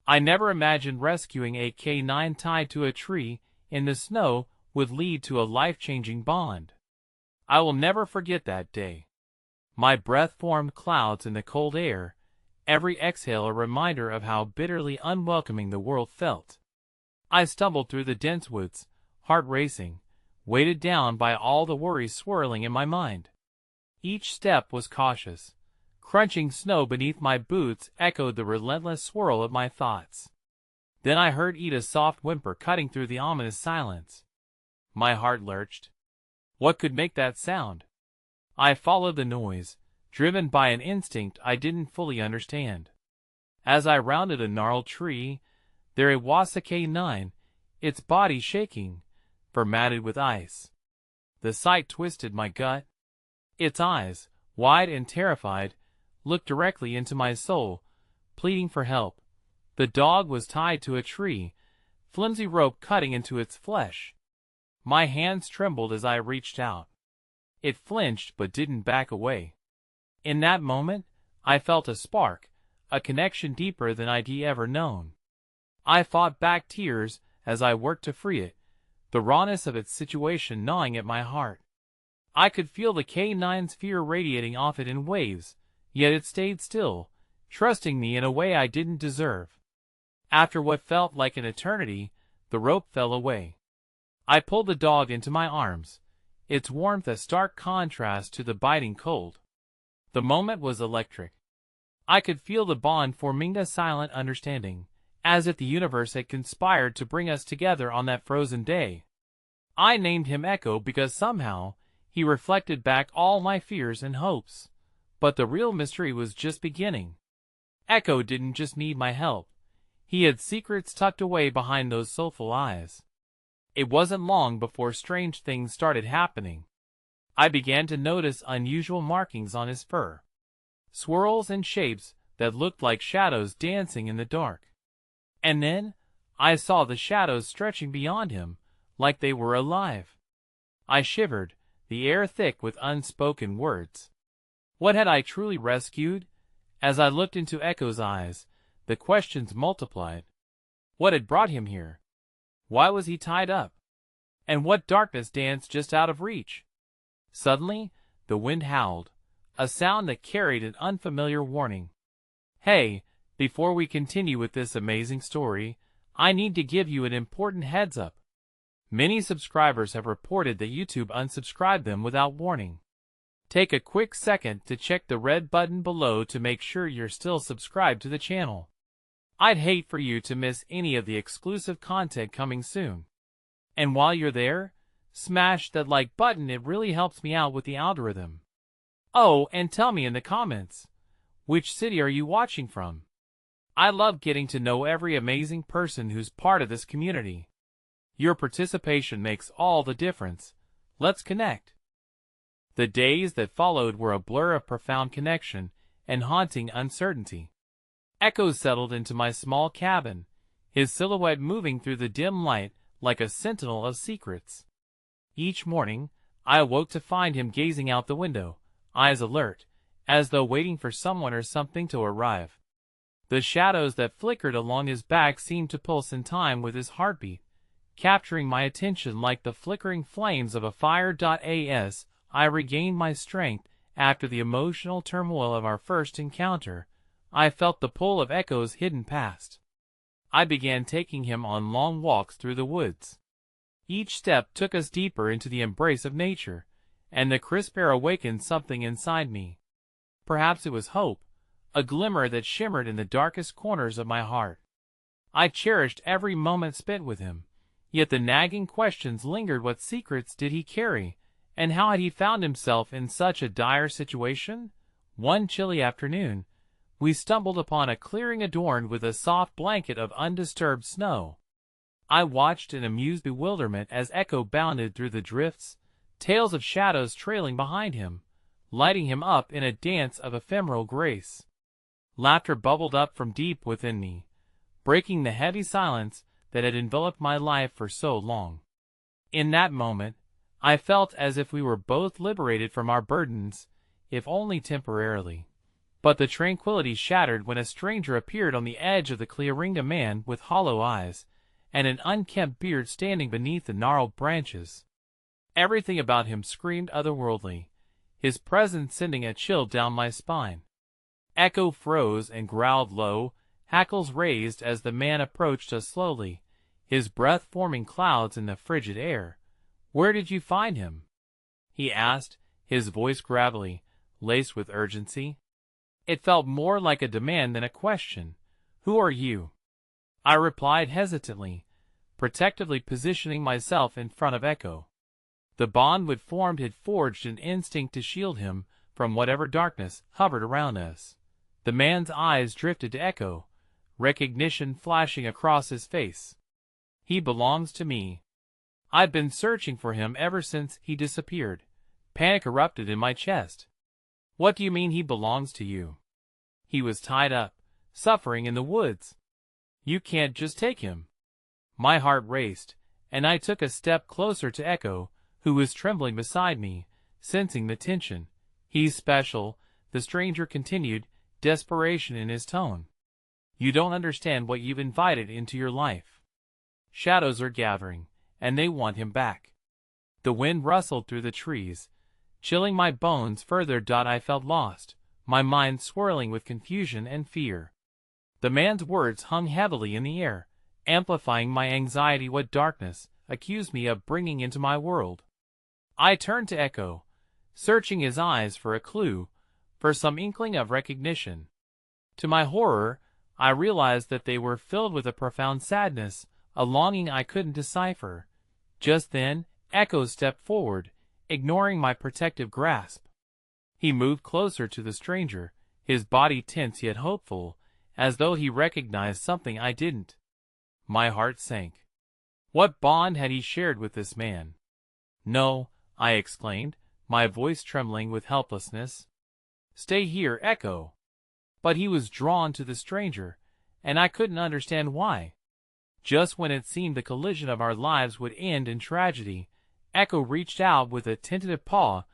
I never imagined rescuing a K9 tied to a tree in the snow would lead to a life-changing bond. I will never forget that day. My breath formed clouds in the cold air, every exhale a reminder of how bitterly unwelcoming the world felt. I stumbled through the dense woods, heart racing, weighted down by all the worries swirling in my mind. Each step was cautious. Crunching snow beneath my boots echoed the relentless swirl of my thoughts. Then I heard Ida's soft whimper cutting through the ominous silence. My heart lurched. What could make that sound? I followed the noise, driven by an instinct I didn't fully understand. As I rounded a gnarled tree, there was a K9, its body shaking, formatted with ice. The sight twisted my gut. Its eyes, wide and terrified, looked directly into my soul, pleading for help. The dog was tied to a tree, flimsy rope cutting into its flesh. My hands trembled as I reached out. It flinched but didn't back away. In that moment, I felt a spark, a connection deeper than I'd ever known. I fought back tears as I worked to free it, the rawness of its situation gnawing at my heart. I could feel the K9's fear radiating off it in waves, yet it stayed still, trusting me in a way I didn't deserve. After what felt like an eternity, the rope fell away. I pulled the dog into my arms, its warmth a stark contrast to the biting cold. The moment was electric. I could feel the bond forming a silent understanding, as if the universe had conspired to bring us together on that frozen day. I named him Echo because somehow he reflected back all my fears and hopes. But the real mystery was just beginning. Echo didn't just need my help. He had secrets tucked away behind those soulful eyes. It wasn't long before strange things started happening. I began to notice unusual markings on his fur, swirls and shapes that looked like shadows dancing in the dark. And then, I saw the shadows stretching beyond him, like they were alive. I shivered, the air thick with unspoken words. What had I truly rescued? As I looked into Echo's eyes, the questions multiplied. What had brought him here? Why was he tied up? And what darkness danced just out of reach? Suddenly, the wind howled, a sound that carried an unfamiliar warning. Hey, before we continue with this amazing story, I need to give you an important heads up. Many subscribers have reported that YouTube unsubscribed them without warning. Take a quick second to check the red button below to make sure you're still subscribed to the channel. I'd hate for you to miss any of the exclusive content coming soon. And while you're there, smash that like button, it really helps me out with the algorithm. Oh, and tell me in the comments, which city are you watching from? I love getting to know every amazing person who's part of this community. Your participation makes all the difference. Let's connect. The days that followed were a blur of profound connection and haunting uncertainty. Echo settled into my small cabin, his silhouette moving through the dim light like a sentinel of secrets. Each morning, I awoke to find him gazing out the window, eyes alert, as though waiting for someone or something to arrive. The shadows that flickered along his back seemed to pulse in time with his heartbeat, capturing my attention like the flickering flames of a fire. As I regained my strength after the emotional turmoil of our first encounter, I felt the pull of Echo's hidden past. I began taking him on long walks through the woods. Each step took us deeper into the embrace of nature, and the crisp air awakened something inside me. Perhaps it was hope, a glimmer that shimmered in the darkest corners of my heart. I cherished every moment spent with him, yet the nagging questions lingered. What secrets did he carry, and how had he found himself in such a dire situation? One chilly afternoon, we stumbled upon a clearing adorned with a soft blanket of undisturbed snow. I watched in amused bewilderment as Echo bounded through the drifts, tails of shadows trailing behind him, lighting him up in a dance of ephemeral grace. Laughter bubbled up from deep within me, breaking the heavy silence that had enveloped my life for so long. In that moment, I felt as if we were both liberated from our burdens, if only temporarily. But the tranquility shattered when a stranger appeared on the edge of the clearing, a man with hollow eyes and an unkempt beard standing beneath the gnarled branches. Everything about him screamed otherworldly, his presence sending a chill down my spine. Echo froze and growled low, hackles raised as the man approached us slowly, his breath forming clouds in the frigid air. "Where did you find him?" he asked, his voice gravelly, laced with urgency. It felt more like a demand than a question. "Who are you?" I replied hesitantly, protectively positioning myself in front of Echo. The bond we'd formed had forged an instinct to shield him from whatever darkness hovered around us. The man's eyes drifted to Echo, recognition flashing across his face. "He belongs to me. I've been searching for him ever since he disappeared." Panic erupted in my chest. "What do you mean he belongs to you? He was tied up, suffering in the woods. You can't just take him." My heart raced, and I took a step closer to Echo, who was trembling beside me, sensing the tension. "He's special," the stranger continued, desperation in his tone. "You don't understand what you've invited into your life. Shadows are gathering, and they want him back." The wind rustled through the trees, chilling my bones further. I felt lost, my mind swirling with confusion and fear. The man's words hung heavily in the air, amplifying my anxiety. What darkness accused me of bringing into my world? I turned to Echo, searching his eyes for a clue, for some inkling of recognition. To my horror, I realized that they were filled with a profound sadness, a longing I couldn't decipher. Just then, Echo stepped forward, ignoring my protective grasp. He moved closer to the stranger, his body tense yet hopeful, as though he recognized something I didn't. My heart sank. What bond had he shared with this man? "No," I exclaimed, my voice trembling with helplessness. "Stay here, Echo." But he was drawn to the stranger, and I couldn't understand why. Just when it seemed the collision of our lives would end in tragedy, Echo reached out with a tentative paw,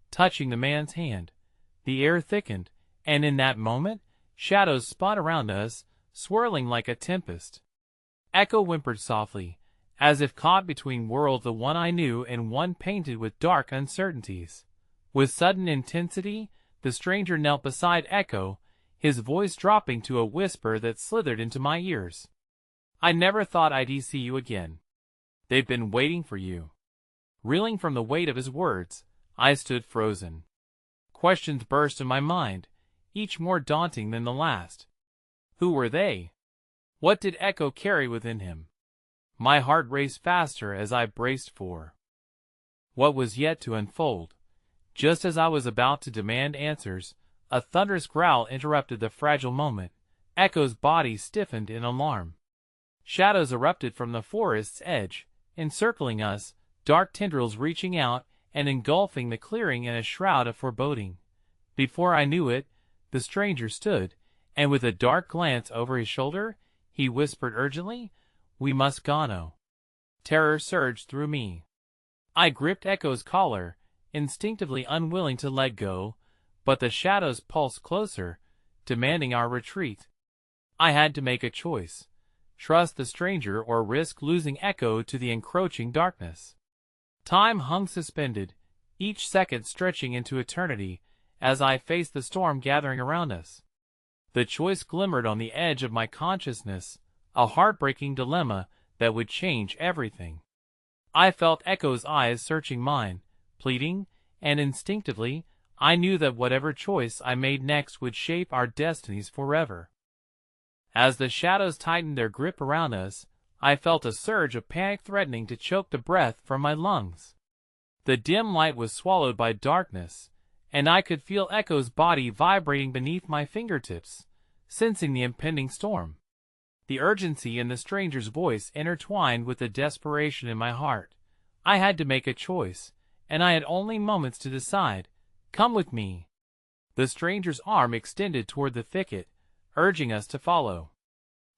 touching the man's hand. The air thickened, and in that moment, shadows spun around us, swirling like a tempest. Echo whimpered softly, as if caught between worlds, the one I knew and one painted with dark uncertainties. With sudden intensity, the stranger knelt beside Echo, his voice dropping to a whisper that slithered into my ears. "I never thought I'd see you again. They've been waiting for you." Reeling from the weight of his words, I stood frozen. Questions burst in my mind, each more daunting than the last. Who were they? What did Echo carry within him? My heart raced faster as I braced for what was yet to unfold. Just as I was about to demand answers, a thunderous growl interrupted the fragile moment. Echo's body stiffened in alarm. Shadows erupted from the forest's edge, encircling us, dark tendrils reaching out and engulfing the clearing in a shroud of foreboding. Before I knew it, the stranger stood, and with a dark glance over his shoulder, he whispered urgently, "We must go." Terror surged through me. I gripped Echo's collar, instinctively unwilling to let go, but the shadows pulsed closer, demanding our retreat. I had to make a choice: trust the stranger or risk losing Echo to the encroaching darkness. Time hung suspended, each second stretching into eternity, as I faced the storm gathering around us. The choice glimmered on the edge of my consciousness, a heartbreaking dilemma that would change everything. I felt Echo's eyes searching mine, pleading, and instinctively, I knew that whatever choice I made next would shape our destinies forever. As the shadows tightened their grip around us, I felt a surge of panic threatening to choke the breath from my lungs. The dim light was swallowed by darkness, and I could feel Echo's body vibrating beneath my fingertips, sensing the impending storm. The urgency in the stranger's voice intertwined with the desperation in my heart. I had to make a choice, and I had only moments to decide. "Come with me." The stranger's arm extended toward the thicket, urging us to follow.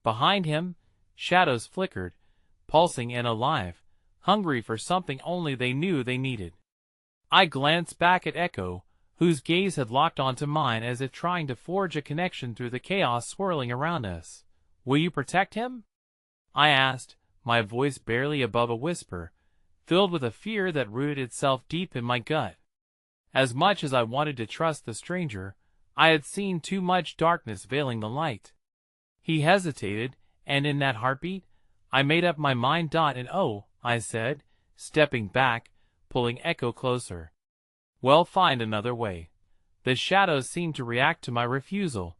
Behind him, shadows flickered, pulsing and alive, hungry for something only they knew they needed. I glanced back at Echo, whose gaze had locked onto mine as if trying to forge a connection through the chaos swirling around us. "Will you protect him?" I asked, my voice barely above a whisper, filled with a fear that rooted itself deep in my gut. As much as I wanted to trust the stranger, I had seen too much darkness veiling the light. He hesitated, and in that heartbeat, I made up my mind. "And oh," I said, stepping back, pulling Echo closer. "Well, find another way." The shadows seemed to react to my refusal,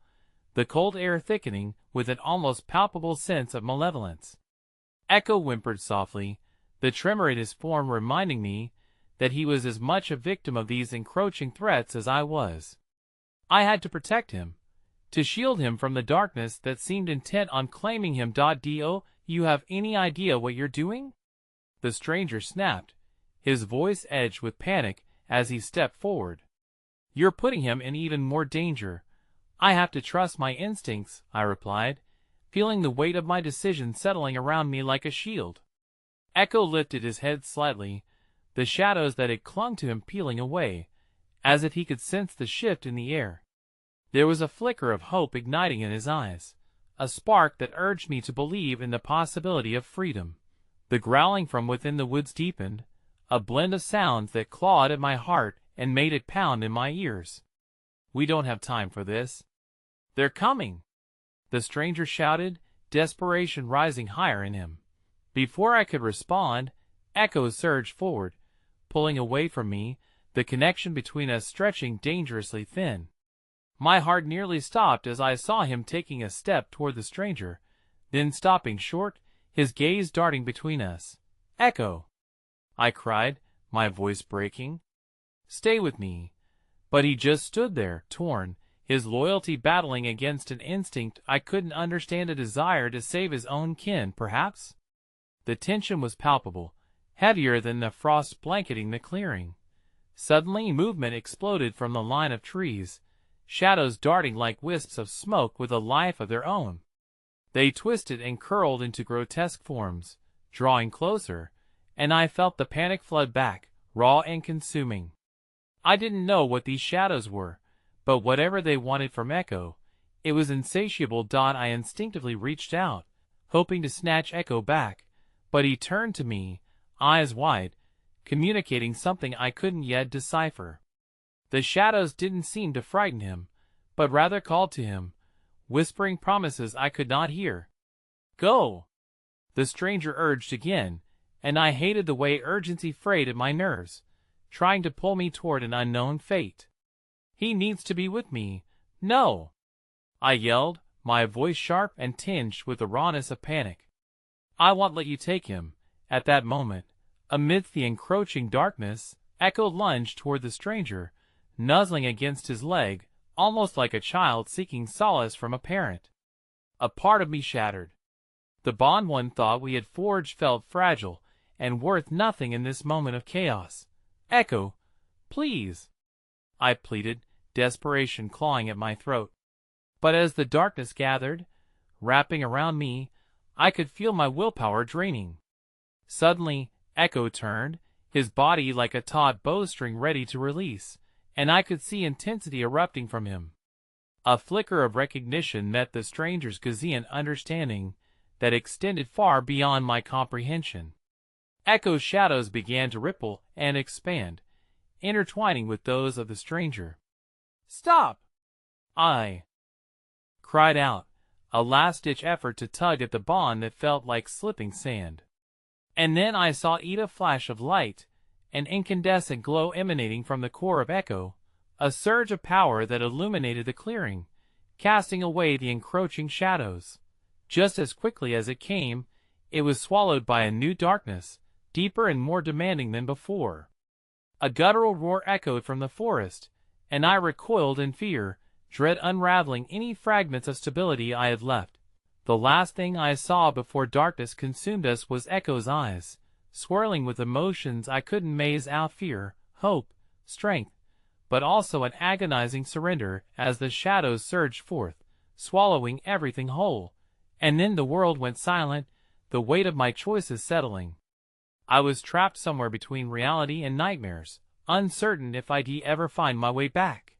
the cold air thickening with an almost palpable sense of malevolence. Echo whimpered softly, the tremor in his form reminding me that he was as much a victim of these encroaching threats as I was. I had to protect him, to shield him from the darkness that seemed intent on claiming him. "Do you have any idea what you're doing?" the stranger snapped, his voice edged with panic as he stepped forward. "You're putting him in even more danger." "I have to trust my instincts," I replied, feeling the weight of my decision settling around me like a shield. Echo lifted his head slightly, the shadows that had clung to him peeling away, as if he could sense the shift in the air. There was a flicker of hope igniting in his eyes, a spark that urged me to believe in the possibility of freedom. The growling from within the woods deepened, a blend of sounds that clawed at my heart and made it pound in my ears. "We don't have time for this." "They're coming!" the stranger shouted, desperation rising higher in him. Before I could respond, Echo surged forward, pulling away from me, the connection between us stretching dangerously thin. My heart nearly stopped as I saw him taking a step toward the stranger, then stopping short, his gaze darting between us. "Echo!" I cried, my voice breaking. "Stay with me." But he just stood there, torn, his loyalty battling against an instinct I couldn't understand, a desire to save his own kin, perhaps? The tension was palpable, heavier than the frost blanketing the clearing. Suddenly movement exploded from the line of trees, shadows darting like wisps of smoke with a life of their own. They twisted and curled into grotesque forms, drawing closer, and I felt the panic flood back, raw and consuming. I didn't know what these shadows were, but whatever they wanted from Echo, it was insatiable. I instinctively reached out, hoping to snatch Echo back, but he turned to me, eyes wide, communicating something I couldn't yet decipher. The shadows didn't seem to frighten him, but rather called to him, whispering promises I could not hear. "Go!" the stranger urged again, and I hated the way urgency frayed at my nerves, trying to pull me toward an unknown fate. "He needs to be with me." "No!" I yelled, my voice sharp and tinged with the rawness of panic. "I won't let you take him." At that moment, amidst the encroaching darkness, Echo lunged toward the stranger, nuzzling against his leg, almost like a child seeking solace from a parent. A part of me shattered. The bond one thought we had forged felt fragile and worth nothing in this moment of chaos. "Echo, please!" I pleaded, desperation clawing at my throat. But as the darkness gathered, wrapping around me, I could feel my willpower draining. Suddenly, Echo turned, his body like a taut bowstring ready to release, and I could see intensity erupting from him. A flicker of recognition met the stranger's Gaussian understanding that extended far beyond my comprehension. Echo's shadows began to ripple and expand, intertwining with those of the stranger. "Stop!" I cried out, a last-ditch effort to tug at the bond that felt like slipping sand. And then I saw a flash of light, an incandescent glow emanating from the core of Echo, a surge of power that illuminated the clearing, casting away the encroaching shadows. Just as quickly as it came, it was swallowed by a new darkness, deeper and more demanding than before. A guttural roar echoed from the forest, and I recoiled in fear, dread unraveling any fragments of stability I had left. The last thing I saw before darkness consumed us was Echo's eyes, swirling with emotions I couldn't maze out: fear, hope, strength, but also an agonizing surrender as the shadows surged forth, swallowing everything whole. And then the world went silent, the weight of my choices settling. I was trapped somewhere between reality and nightmares, uncertain if I'd ever find my way back.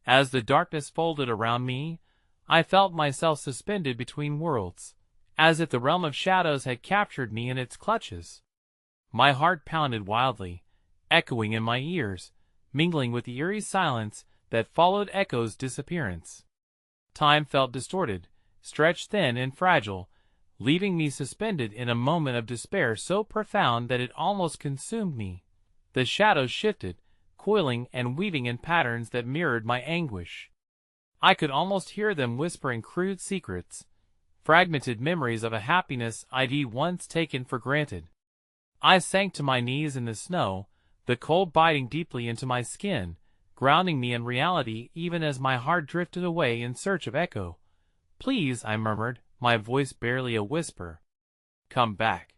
As the darkness folded around me, I felt myself suspended between worlds, as if the realm of shadows had captured me in its clutches. My heart pounded wildly, echoing in my ears, mingling with the eerie silence that followed Echo's disappearance. Time felt distorted, stretched thin and fragile, leaving me suspended in a moment of despair so profound that it almost consumed me. The shadows shifted, coiling and weaving in patterns that mirrored my anguish. I could almost hear them whispering crude secrets, fragmented memories of a happiness I'd once taken for granted. I sank to my knees in the snow, the cold biting deeply into my skin, grounding me in reality even as my heart drifted away in search of Echo. "Please," I murmured, my voice barely a whisper. "Come back."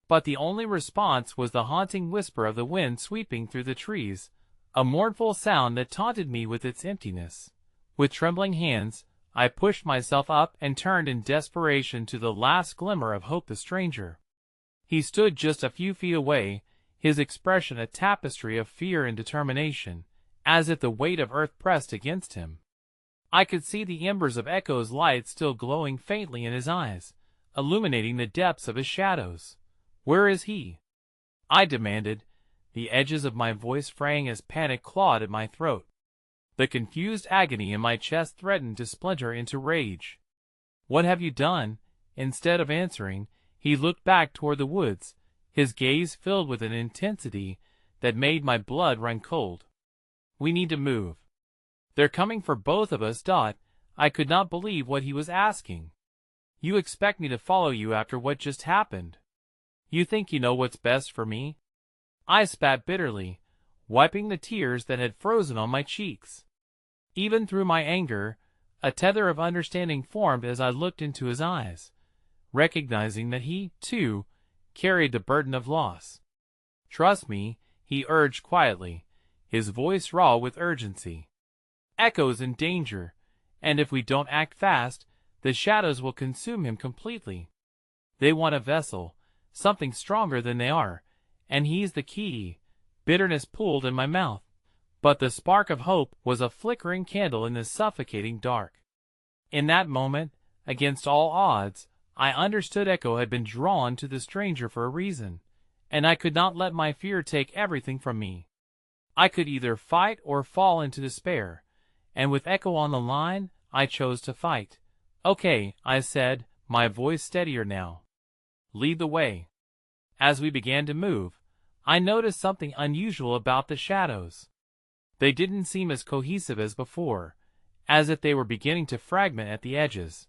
But the only response was the haunting whisper of the wind sweeping through the trees, a mournful sound that taunted me with its emptiness. With trembling hands, I pushed myself up and turned in desperation to the last glimmer of hope. The stranger. He stood just a few feet away, his expression a tapestry of fear and determination, as if the weight of earth pressed against him. I could see the embers of Echo's light still glowing faintly in his eyes, illuminating the depths of his shadows. "Where is he?" I demanded, the edges of my voice fraying as panic clawed at my throat. The confused agony in my chest threatened to splinter into rage. "What have you done?" Instead of answering, he looked back toward the woods, his gaze filled with an intensity that made my blood run cold. "We need to move. They're coming for both of us." I could not believe what he was asking. "You expect me to follow you after what just happened? You think you know what's best for me?" I spat bitterly, wiping the tears that had frozen on my cheeks. Even through my anger, a tether of understanding formed as I looked into his eyes, recognizing that he, too, carried the burden of loss. "Trust me," he urged quietly, his voice raw with urgency. "Echo's in danger, and if we don't act fast, the shadows will consume him completely. They want a vessel, something stronger than they are, and he's the key." Bitterness pulled in my mouth, but the spark of hope was a flickering candle in the suffocating dark. In that moment, against all odds, I understood Echo had been drawn to the stranger for a reason, and I could not let my fear take everything from me. I could either fight or fall into despair, and with Echo on the line, I chose to fight. "Okay," I said, my voice steadier now. "Lead the way." As we began to move, I noticed something unusual about the shadows. They didn't seem as cohesive as before, as if they were beginning to fragment at the edges.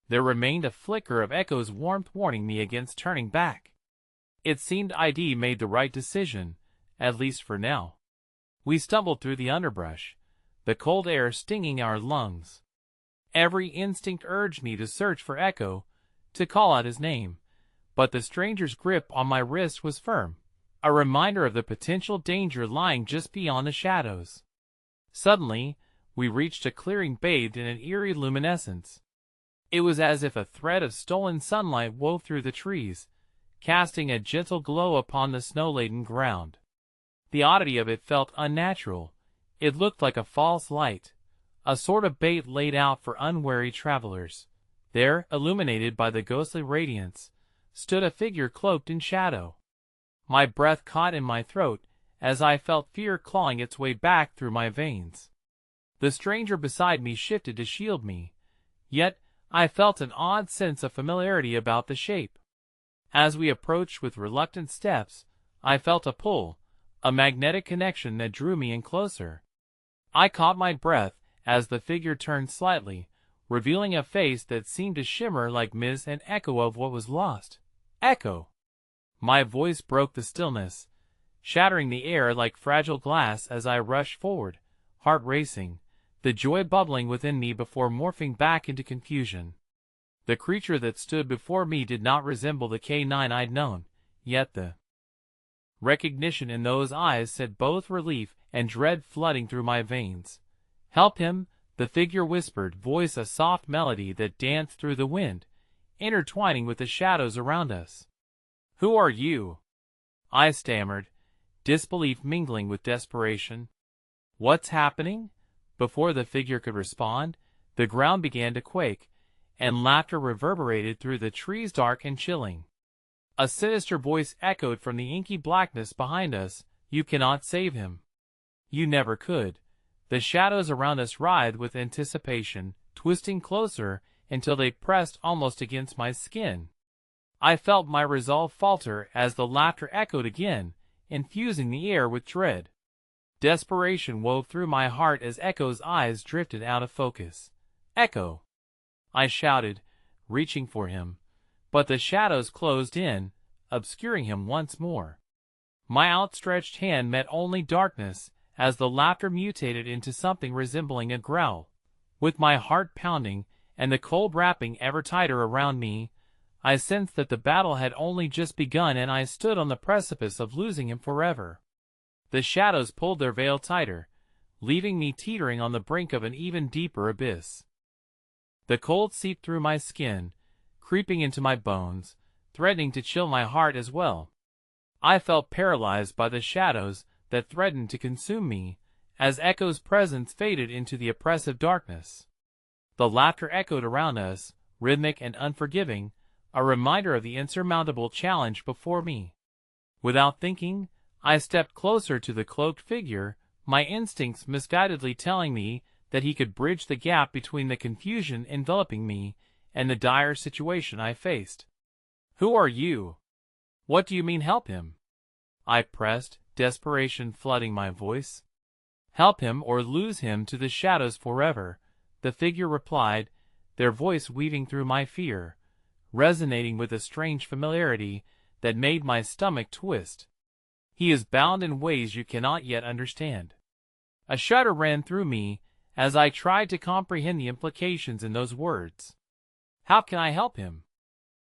There remained a flicker of Echo's warmth warning me against turning back. It seemed I'd made the right decision, at least for now. We stumbled through the underbrush, the cold air stinging our lungs. Every instinct urged me to search for Echo, to call out his name, but the stranger's grip on my wrist was firm, a reminder of the potential danger lying just beyond the shadows. Suddenly, we reached a clearing bathed in an eerie luminescence. It was as if a thread of stolen sunlight wove through the trees, casting a gentle glow upon the snow-laden ground. The oddity of it felt unnatural. It looked like a false light, a sort of bait laid out for unwary travelers. There, illuminated by the ghostly radiance, stood a figure cloaked in shadow. My breath caught in my throat as I felt fear clawing its way back through my veins. The stranger beside me shifted to shield me, yet I felt an odd sense of familiarity about the shape. As we approached with reluctant steps, I felt a pull, a magnetic connection that drew me in closer. I caught my breath as the figure turned slightly, revealing a face that seemed to shimmer like mist and echo of what was lost. "Echo!" My voice broke the stillness, shattering the air like fragile glass as I rushed forward, heart racing, the joy bubbling within me before morphing back into confusion. The creature that stood before me did not resemble the K9 I'd known, yet the recognition in those eyes sent both relief and dread flooding through my veins. "Help him," the figure whispered, voice a soft melody that danced through the wind, intertwining with the shadows around us. "Who are you?" I stammered, disbelief mingling with desperation. "What's happening?" Before the figure could respond, the ground began to quake, and laughter reverberated through the trees, dark and chilling. A sinister voice echoed from the inky blackness behind us, "You cannot save him. You never could." The shadows around us writhed with anticipation, twisting closer until they pressed almost against my skin. I felt my resolve falter as the laughter echoed again, infusing the air with dread. Desperation wove through my heart as Echo's eyes drifted out of focus. "Echo!" I shouted, reaching for him, but the shadows closed in, obscuring him once more. My outstretched hand met only darkness as the laughter mutated into something resembling a growl. With my heart pounding and the cold wrapping ever tighter around me, I sensed that the battle had only just begun, and I stood on the precipice of losing him forever. The shadows pulled their veil tighter, leaving me teetering on the brink of an even deeper abyss. The cold seeped through my skin, creeping into my bones, threatening to chill my heart as well. I felt paralyzed by the shadows that threatened to consume me, as Echo's presence faded into the oppressive darkness. The laughter echoed around us, rhythmic and unforgiving, a reminder of the insurmountable challenge before me. Without thinking, I stepped closer to the cloaked figure, my instincts misguidedly telling me that he could bridge the gap between the confusion enveloping me and the dire situation I faced. "Who are you? What do you mean, help him?" I pressed, desperation flooding my voice. "Help him or lose him to the shadows forever," the figure replied, their voice weaving through my fear, resonating with a strange familiarity that made my stomach twist. "He is bound in ways you cannot yet understand." A shudder ran through me as I tried to comprehend the implications in those words. "How can I help him?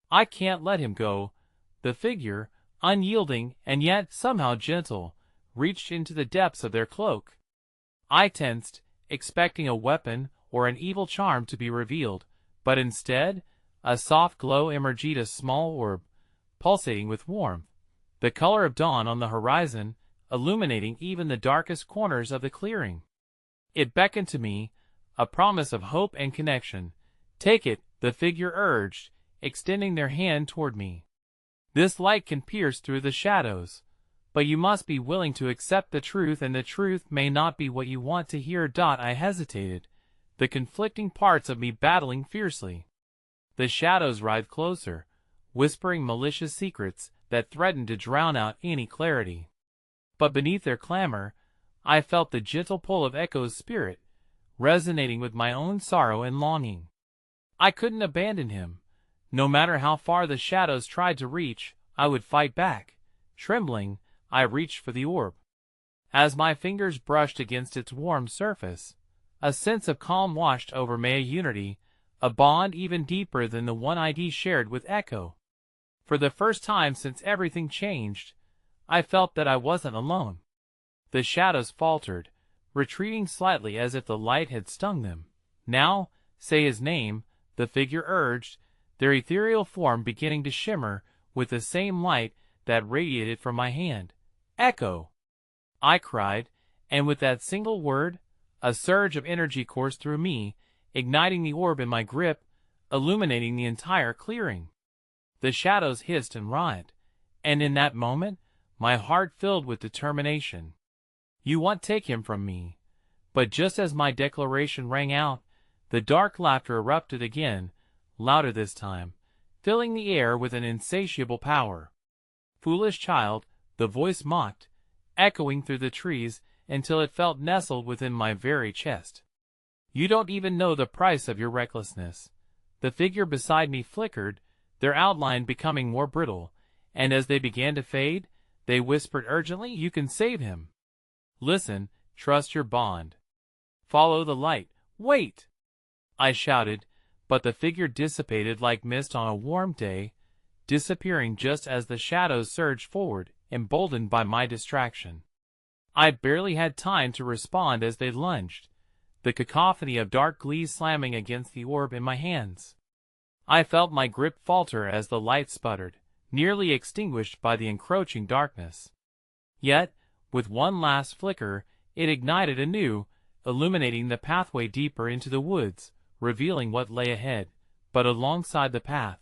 I can't let him go." The figure, unyielding and yet somehow gentle, reached into the depths of their cloak. I tensed, expecting a weapon or an evil charm to be revealed, but instead, a soft glow emerged, a small orb, pulsating with warmth, the color of dawn on the horizon, illuminating even the darkest corners of the clearing. It beckoned to me, a promise of hope and connection. "Take it," the figure urged, extending their hand toward me. "This light can pierce through the shadows, but you must be willing to accept the truth, and the truth may not be what you want to hear." I hesitated, the conflicting parts of me battling fiercely. The shadows writhed closer, whispering malicious secrets that threatened to drown out any clarity. But beneath their clamor, I felt the gentle pull of Echo's spirit, resonating with my own sorrow and longing. I couldn't abandon him. No matter how far the shadows tried to reach, I would fight back. Trembling, I reached for the orb. As my fingers brushed against its warm surface, a sense of calm washed over me, a unity, a bond even deeper than the one I'd shared with Echo. For the first time since everything changed, I felt that I wasn't alone. The shadows faltered, retreating slightly as if the light had stung them. "Now, say his name," the figure urged, their ethereal form beginning to shimmer with the same light that radiated from my hand. "Echo!" I cried, and with that single word, a surge of energy coursed through me, igniting the orb in my grip, illuminating the entire clearing. The shadows hissed and writhed, and in that moment, my heart filled with determination. "You won't take him from me." But just as my declaration rang out, the dark laughter erupted again, louder this time, filling the air with an insatiable power. "Foolish child," the voice mocked, echoing through the trees until it felt nestled within my very chest. "You don't even know the price of your recklessness." The figure beside me flickered, their outline becoming more brittle, and as they began to fade, they whispered urgently, "You can save him. Listen, trust your bond. Follow the light." "Wait!" I shouted, but the figure dissipated like mist on a warm day, disappearing just as the shadows surged forward, emboldened by my distraction. I barely had time to respond as they lunged, the cacophony of dark glees slamming against the orb in my hands. I felt my grip falter as the light sputtered, nearly extinguished by the encroaching darkness. Yet, With one last flicker, it ignited anew, illuminating the pathway deeper into the woods, revealing what lay ahead. But alongside the path,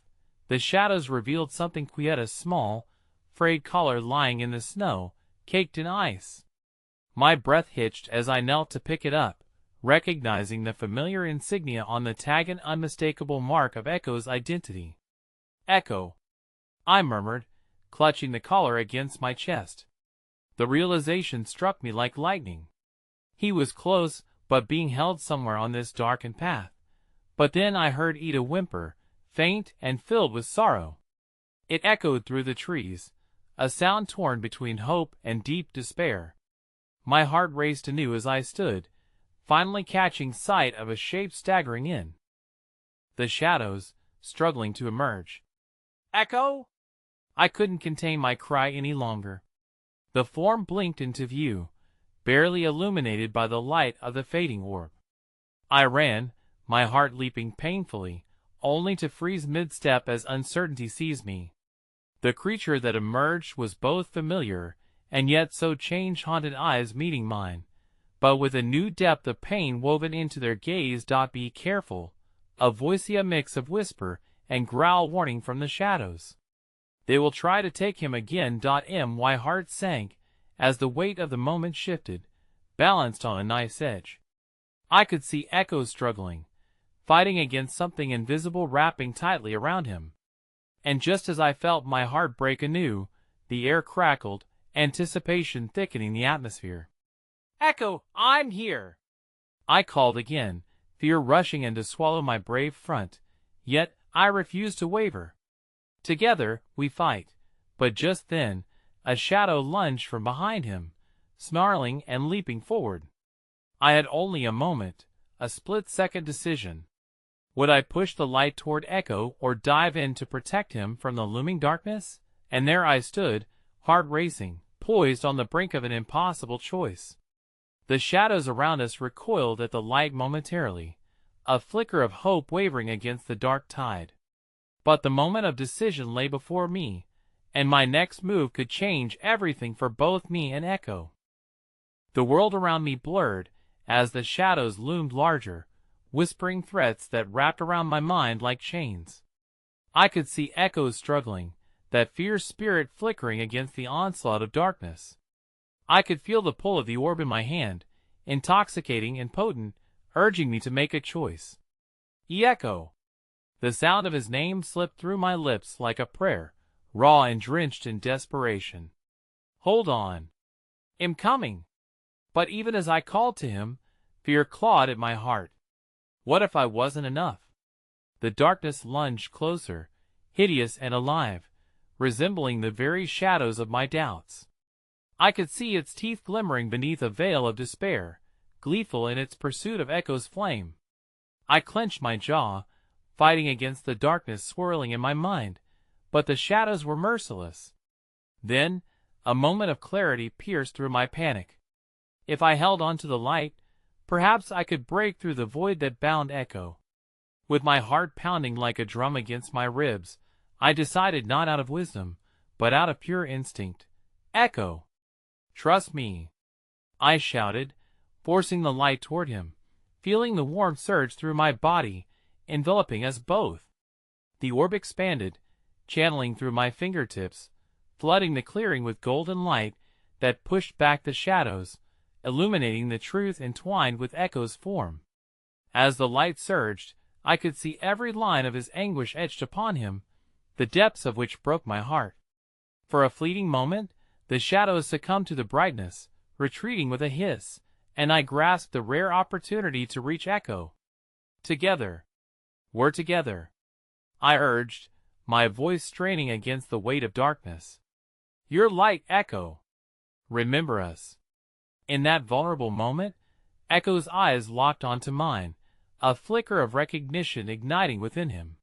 the shadows revealed something quite a small, frayed collar lying in the snow, caked in ice. My breath hitched as I knelt to pick it up, recognizing the familiar insignia on the tag, an unmistakable mark of Echo's identity. "Echo," I murmured, clutching the collar against my chest. The realization struck me like lightning. He was close, but being held somewhere on this darkened path. But then I heard Ida whimper, faint and filled with sorrow. It echoed through the trees, a sound torn between hope and deep despair. My heart raced anew as I stood, finally catching sight of a shape staggering in the shadows, struggling to emerge. "Echo!" I couldn't contain my cry any longer. The form blinked into view, barely illuminated by the light of the fading orb. I ran, my heart leaping painfully, only to freeze mid-step as uncertainty seized me. The creature that emerged was both familiar, and yet so changed, haunted eyes meeting mine, but with a new depth of pain woven into their gaze. "Be careful," a voicey mix of whisper and growl warning from the shadows. "They will try to take him again." My heart sank as the weight of the moment shifted, balanced on a knife's edge. I could see Echo struggling, fighting against something invisible wrapping tightly around him. And just as I felt my heart break anew, the air crackled, anticipation thickening the atmosphere. "Echo, I'm here!" I called again, fear rushing in to swallow my brave front, yet I refused to waver. "Together, we fight." But just then, a shadow lunged from behind him, snarling and leaping forward. I had only a moment, a split-second decision. Would I push the light toward Echo or dive in to protect him from the looming darkness? And there I stood, heart racing, poised on the brink of an impossible choice. The shadows around us recoiled at the light momentarily, a flicker of hope wavering against the dark tide. But the moment of decision lay before me, and my next move could change everything for both me and Echo. The world around me blurred as the shadows loomed larger, whispering threats that wrapped around my mind like chains. I could see Echo struggling, that fierce spirit flickering against the onslaught of darkness. I could feel the pull of the orb in my hand, intoxicating and potent, urging me to make a choice. "Echo!" The sound of his name slipped through my lips like a prayer, raw and drenched in desperation. "Hold on. I'm coming." But even as I called to him, fear clawed at my heart. What if I wasn't enough? The darkness lunged closer, hideous and alive, resembling the very shadows of my doubts. I could see its teeth glimmering beneath a veil of despair, gleeful in its pursuit of Echo's flame. I clenched my jaw, fighting against the darkness swirling in my mind, but the shadows were merciless. Then, a moment of clarity pierced through my panic. If I held on to the light, perhaps I could break through the void that bound Echo. With my heart pounding like a drum against my ribs, I decided, not out of wisdom, but out of pure instinct. "Echo! Trust me!" I shouted, forcing the light toward him, feeling the warmth surge through my body, enveloping us both. The orb expanded, channeling through my fingertips, flooding the clearing with golden light that pushed back the shadows, illuminating the truth entwined with Echo's form. As the light surged, I could see every line of his anguish etched upon him, the depths of which broke my heart. For a fleeting moment, the shadows succumbed to the brightness, retreating with a hiss, and I grasped the rare opportunity to reach Echo. "Together. We're together," I urged, my voice straining against the weight of darkness. "Your light, Echo. Remember us." In that vulnerable moment, Echo's eyes locked onto mine, a flicker of recognition igniting within him.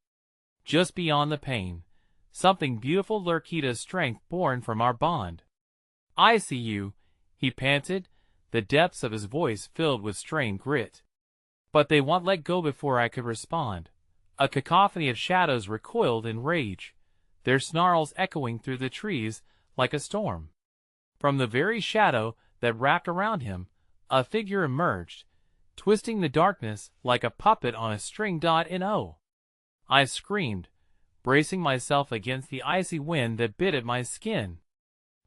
Just beyond the pain, something beautiful lurked, a strength born from our bond. "I see you," he panted, the depths of his voice filled with strained grit. But they won't let go. Before I could respond, a cacophony of shadows recoiled in rage, their snarls echoing through the trees like a storm. From the very shadow that wrapped around him, a figure emerged, twisting the darkness like a puppet on a string. No! I screamed, bracing myself against the icy wind that bit at my skin.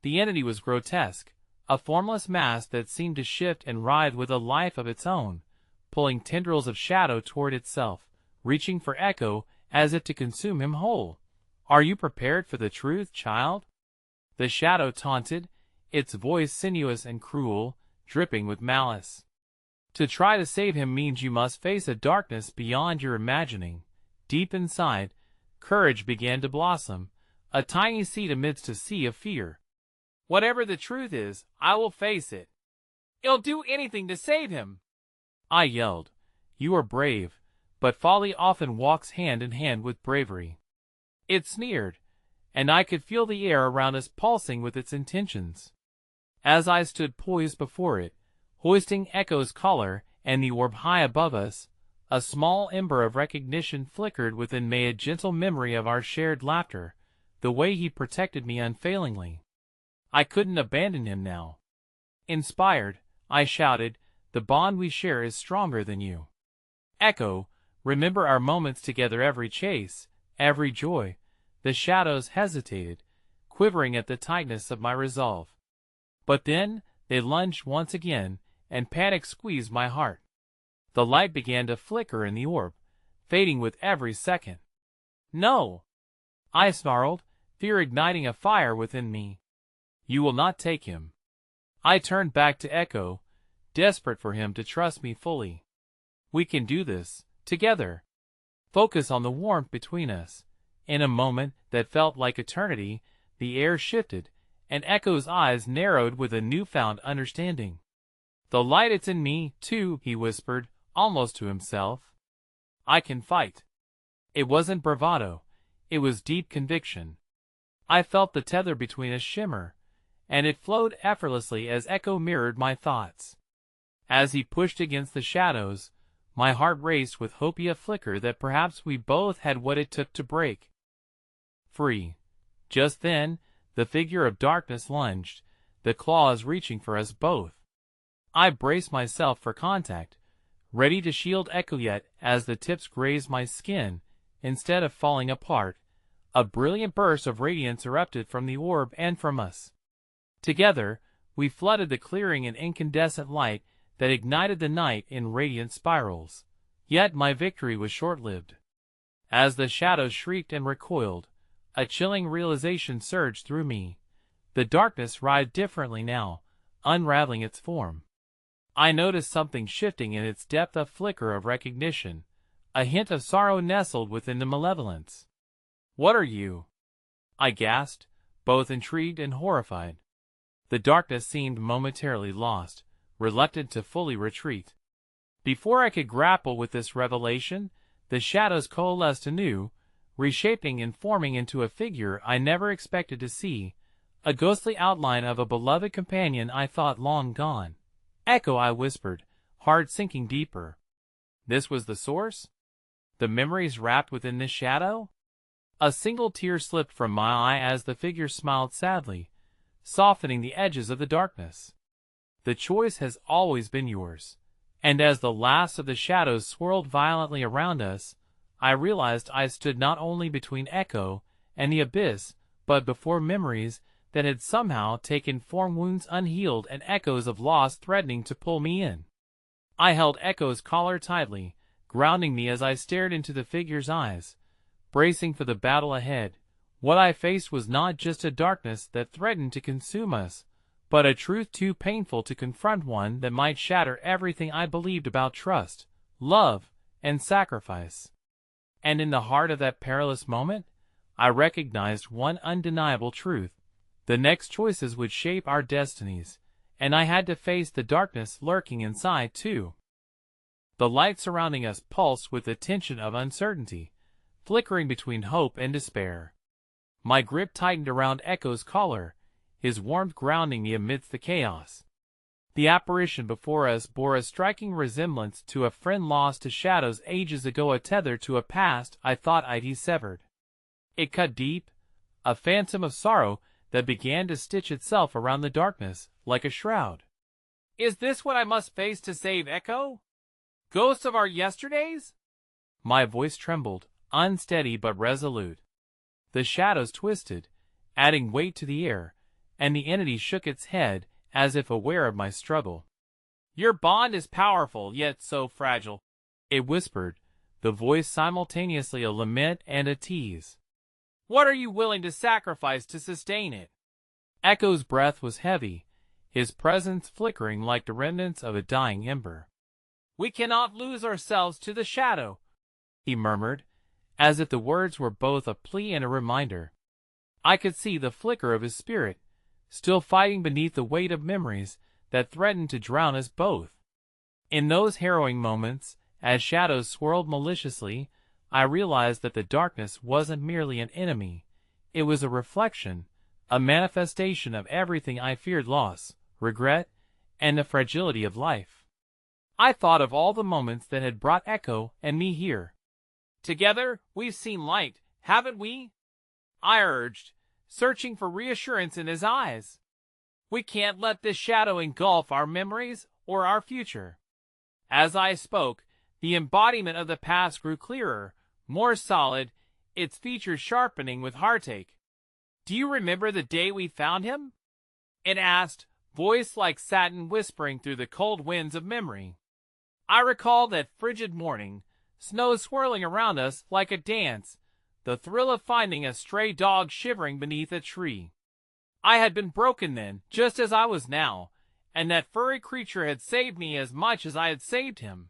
The entity was grotesque, a formless mass that seemed to shift and writhe with a life of its own, pulling tendrils of shadow toward itself, reaching for Echo as if to consume him whole. "Are you prepared for the truth, child?" The shadow taunted, its voice sinuous and cruel, dripping with malice. "To try to save him means you must face a darkness beyond your imagining." Deep inside, courage began to blossom, a tiny seed amidst a sea of fear. "Whatever the truth is, I will face it. I'll do anything to save him," I yelled. "You are brave, but folly often walks hand in hand with bravery." It sneered, and I could feel the air around us pulsing with its intentions. As I stood poised before it, hoisting Echo's collar and the orb high above us, a small ember of recognition flickered within me, a gentle memory of our shared laughter, the way he protected me unfailingly. I couldn't abandon him now. Inspired, I shouted, "The bond we share is stronger than you. Echo, remember our moments together, every chase, every joy." The shadows hesitated, quivering at the tightness of my resolve. But then they lunged once again, and panic squeezed my heart. The light began to flicker in the orb, fading with every second. "No!" I snarled, fear igniting a fire within me. "You will not take him." I turned back to Echo, desperate for him to trust me fully. "We can do this, together. Focus on the warmth between us." In a moment that felt like eternity, the air shifted, and Echo's eyes narrowed with a newfound understanding. "The light, it's in me, too," he whispered, almost to himself. "I can fight." It wasn't bravado, it was deep conviction. I felt the tether between us shimmer, and it flowed effortlessly as Echo mirrored my thoughts. As he pushed against the shadows, my heart raced with hope, a flicker that perhaps we both had what it took to break free. Just then, the figure of darkness lunged, the claws reaching for us both. I braced myself for contact, ready to shield Echo, yet as the tips grazed my skin, instead of falling apart, a brilliant burst of radiance erupted from the orb and from us. Together, we flooded the clearing in incandescent light that ignited the night in radiant spirals. Yet my victory was short-lived. As the shadows shrieked and recoiled, a chilling realization surged through me. The darkness writhed differently now, unraveling its form. I noticed something shifting in its depth, a flicker of recognition, a hint of sorrow nestled within the malevolence. "What are you?" I gasped, both intrigued and horrified. The darkness seemed momentarily lost, reluctant to fully retreat. Before I could grapple with this revelation, the shadows coalesced anew, reshaping and forming into a figure I never expected to see, a ghostly outline of a beloved companion I thought long gone. "Echo," I whispered, heart sinking deeper. This was the source? The memories wrapped within this shadow? A single tear slipped from my eye as the figure smiled sadly, softening the edges of the darkness. "The choice has always been yours." And as the last of the shadows swirled violently around us, I realized I stood not only between Echo and the abyss, but before memories that had somehow taken form, wounds unhealed and echoes of loss threatening to pull me in. I held Echo's collar tightly, grounding me as I stared into the figure's eyes, bracing for the battle ahead. What I faced was not just a darkness that threatened to consume us, but a truth too painful to confront, one that might shatter everything I believed about trust, love, and sacrifice. And in the heart of that perilous moment, I recognized one undeniable truth. The next choices would shape our destinies, and I had to face the darkness lurking inside too. The light surrounding us pulsed with the tension of uncertainty, flickering between hope and despair. My grip tightened around Echo's collar, his warmth grounding me amidst the chaos. The apparition before us bore a striking resemblance to a friend lost to shadows ages ago, a tether to a past I thought I'd severed. It cut deep, a phantom of sorrow that began to stitch itself around the darkness like a shroud. Is this what I must face to save Echo? Ghosts of our yesterdays? My voice trembled, unsteady but resolute. The shadows twisted, adding weight to the air, and the entity shook its head as if aware of my struggle. Your bond is powerful, yet so fragile, it whispered, the voice simultaneously a lament and a tease. What are you willing to sacrifice to sustain it? Echo's breath was heavy, his presence flickering like the remnants of a dying ember. We cannot lose ourselves to the shadow, he murmured, as if the words were both a plea and a reminder. I could see the flicker of his spirit, still fighting beneath the weight of memories that threatened to drown us both. In those harrowing moments, as shadows swirled maliciously, I realized that the darkness wasn't merely an enemy. It was a reflection, a manifestation of everything I feared: loss, regret, and the fragility of life. I thought of all the moments that had brought Echo and me here. Together, we've seen light, haven't we? I urged, searching for reassurance in his eyes. We can't let this shadow engulf our memories or our future. As I spoke, the embodiment of the past grew clearer, more solid, its features sharpening with heartache. Do you remember the day we found him? It asked, voice like satin whispering through the cold winds of memory. I recall that frigid morning, snow swirling around us like a dance, the thrill of finding a stray dog shivering beneath a tree. I had been broken then, just as I was now, and that furry creature had saved me as much as I had saved him.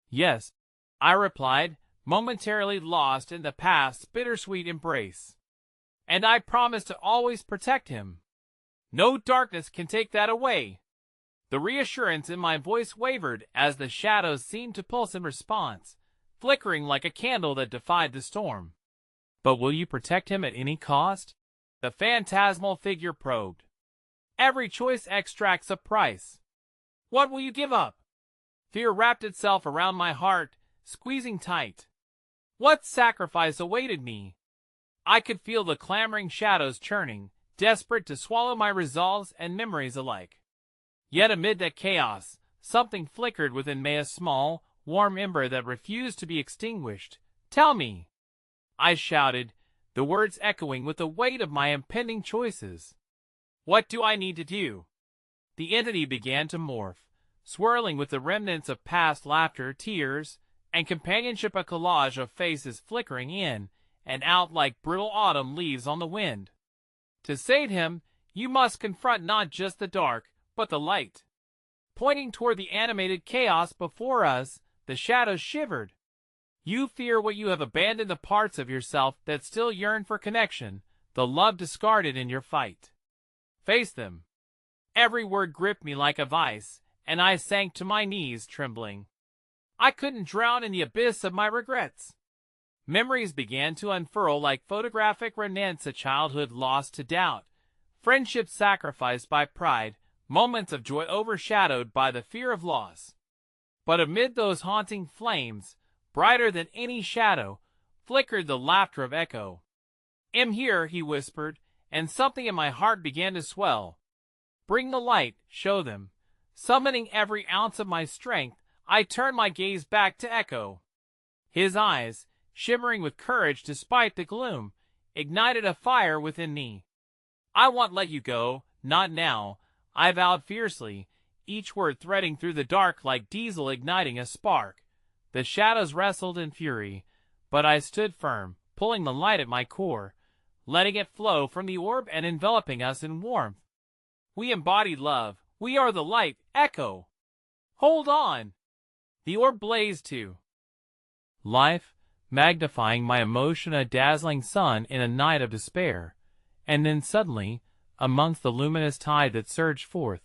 Yes, I replied, momentarily lost in the past's bittersweet embrace. And I promised to always protect him. No darkness can take that away. The reassurance in my voice wavered as the shadows seemed to pulse in response, flickering like a candle that defied the storm. But will you protect him at any cost? The phantasmal figure probed. Every choice extracts a price. What will you give up? Fear wrapped itself around my heart, squeezing tight. What sacrifice awaited me? I could feel the clamoring shadows churning, desperate to swallow my resolves and memories alike. Yet amid that chaos, something flickered within me, a small, warm ember that refused to be extinguished. Tell me, I shouted, the words echoing with the weight of my impending choices. What do I need to do? The entity began to morph, swirling with the remnants of past laughter, tears, and companionship, a collage of faces flickering in and out like brittle autumn leaves on the wind. To save him, you must confront not just the dark, but the light. Pointing toward the animated chaos before us, the shadows shivered. You fear what you have abandoned, the parts of yourself that still yearn for connection, the love discarded in your fight. Face them. Every word gripped me like a vice, and I sank to my knees, trembling. I couldn't drown in the abyss of my regrets. Memories began to unfurl like photographic remnants, a childhood lost to doubt, friendship sacrificed by pride, moments of joy overshadowed by the fear of loss. But amid those haunting flames, brighter than any shadow, flickered the laughter of Echo. "I'm here," he whispered, and something in my heart began to swell. "Bring the light, show them." Summoning every ounce of my strength, I turned my gaze back to Echo. His eyes, shimmering with courage despite the gloom, ignited a fire within me. "I won't let you go, not now," I vowed fiercely, each word threading through the dark like diesel igniting a spark. The shadows wrestled in fury, but I stood firm, pulling the light at my core, letting it flow from the orb and enveloping us in warmth. We embodied love. We are the light, Echo. Hold on. The orb blazed to life, magnifying my emotion, a dazzling sun in a night of despair. And then suddenly, amongst the luminous tide that surged forth,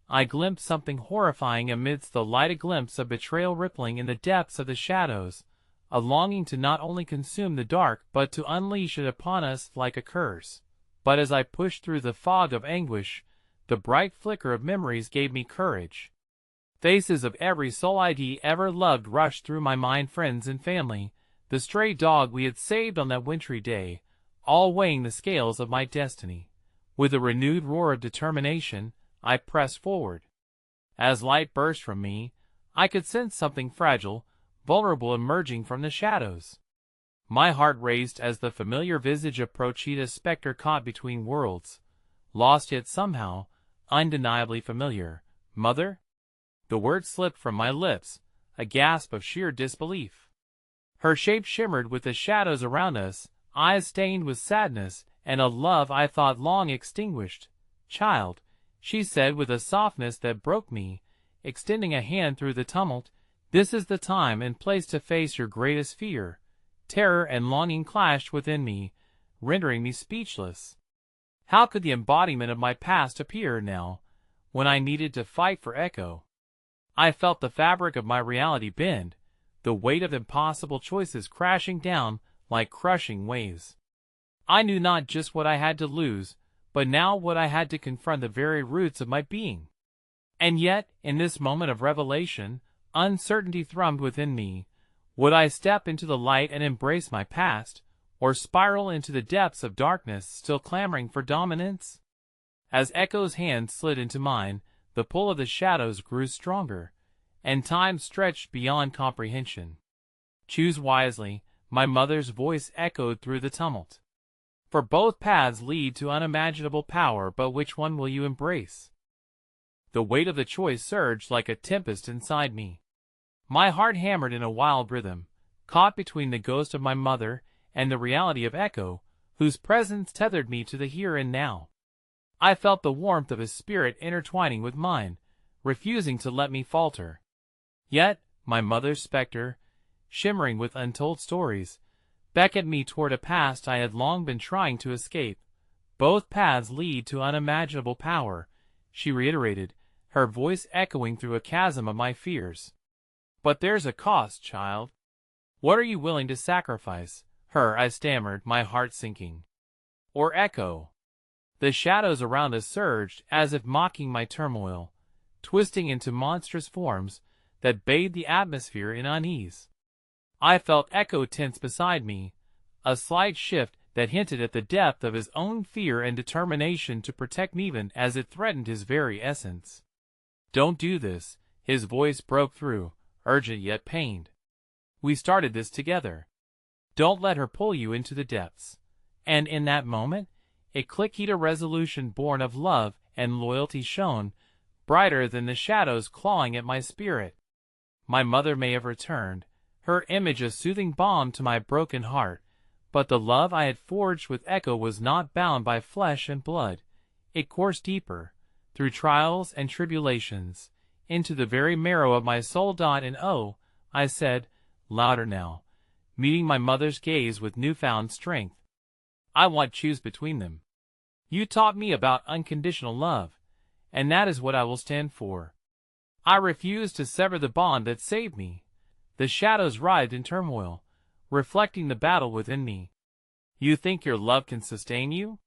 I glimpsed something horrifying amidst the light, a glimpse of betrayal rippling in the depths of the shadows, a longing to not only consume the dark but to unleash it upon us like a curse. But as I pushed through the fog of anguish, the bright flicker of memories gave me courage. Faces of every soul I'd ever loved rushed through my mind, friends and family, the stray dog we had saved on that wintry day, all weighing the scales of my destiny. With a renewed roar of determination, I pressed forward. As light burst from me, I could sense something fragile, vulnerable emerging from the shadows. My heart raced as the familiar visage of Prochita's specter caught between worlds, lost yet somehow, undeniably familiar. Mother? The word slipped from my lips, a gasp of sheer disbelief. Her shape shimmered with the shadows around us, eyes stained with sadness, and a love I thought long extinguished. Child, she said with a softness that broke me, extending a hand through the tumult, this is the time and place to face your greatest fear. Terror and longing clashed within me, rendering me speechless. How could the embodiment of my past appear now, when I needed to fight for Echo? I felt the fabric of my reality bend, the weight of impossible choices crashing down like crushing waves. I knew not just what I had to lose, but now what I had to confront the very roots of my being. And yet, in this moment of revelation, uncertainty thrummed within me. Would I step into the light and embrace my past, or spiral into the depths of darkness still clamoring for dominance? As Echo's hand slid into mine, the pull of the shadows grew stronger, and time stretched beyond comprehension. Choose wisely, my mother's voice echoed through the tumult. For both paths lead to unimaginable power, but which one will you embrace? The weight of the choice surged like a tempest inside me. My heart hammered in a wild rhythm, caught between the ghost of my mother and the reality of Echo, whose presence tethered me to the here and now. I felt the warmth of his spirit intertwining with mine, refusing to let me falter. Yet, my mother's specter, shimmering with untold stories, beckoned me toward a past I had long been trying to escape. Both paths lead to unimaginable power, she reiterated, her voice echoing through a chasm of my fears. But there's a cost, child. What are you willing to sacrifice? Her, I stammered, my heart sinking. Or Echo? The shadows around us surged, as if mocking my turmoil, twisting into monstrous forms that bathed the atmosphere in unease. I felt Echo tense beside me, a slight shift that hinted at the depth of his own fear and determination to protect me even as it threatened his very essence. Don't do this, his voice broke through, urgent yet pained. We started this together. Don't let her pull you into the depths. And in that moment, a Clickita resolution born of love and loyalty shone, brighter than the shadows clawing at my spirit. My mother may have returned, her image a soothing balm to my broken heart, but the love I had forged with Echo was not bound by flesh and blood. It coursed deeper, through trials and tribulations, into the very marrow of my soul. And oh, I said, louder now, meeting my mother's gaze with newfound strength, I want to choose between them. You taught me about unconditional love, and that is what I will stand for. I refuse to sever the bond that saved me. The shadows writhed in turmoil, reflecting the battle within me. You think your love can sustain you?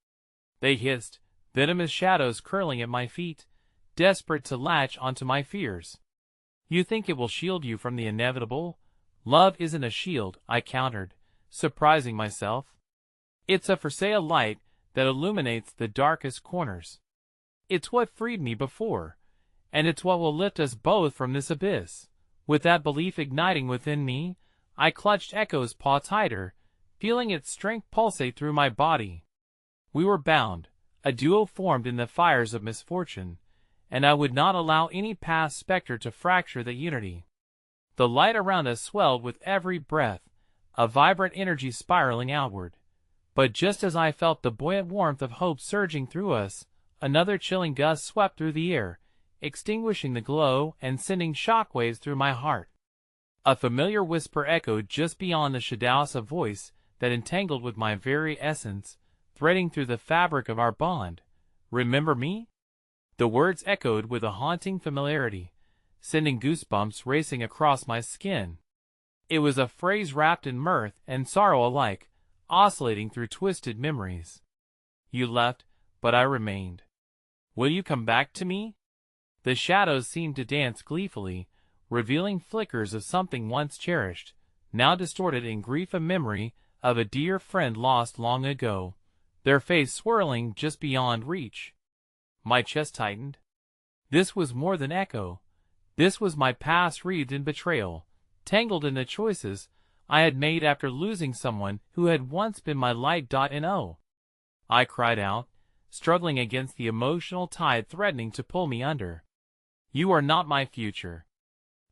They hissed, venomous shadows curling at my feet, desperate to latch onto my fears. You think it will shield you from the inevitable? Love isn't a shield, I countered, surprising myself. It's a for sale light that illuminates the darkest corners. It's what freed me before, and it's what will lift us both from this abyss. With that belief igniting within me, I clutched Echo's paw tighter, feeling its strength pulsate through my body. We were bound, a duo formed in the fires of misfortune, and I would not allow any past specter to fracture the unity. The light around us swelled with every breath, a vibrant energy spiraling outward. But just as I felt the buoyant warmth of hope surging through us, another chilling gust swept through the air, extinguishing the glow and sending shockwaves through my heart. A familiar whisper echoed just beyond the shadows, a voice that entangled with my very essence, threading through the fabric of our bond. Remember me? The words echoed with a haunting familiarity, sending goosebumps racing across my skin. It was a phrase wrapped in mirth and sorrow alike, oscillating through twisted memories. You left, but I remained. Will you come back to me? The shadows seemed to dance gleefully, revealing flickers of something once cherished, now distorted in grief, a memory of a dear friend lost long ago. their face swirling just beyond reach. My chest tightened. This was more than Echo. This was my past wreathed in betrayal, tangled in the choices I had made after losing someone who had once been my light.no. I cried out, struggling against the emotional tide threatening to pull me under. You are not my future.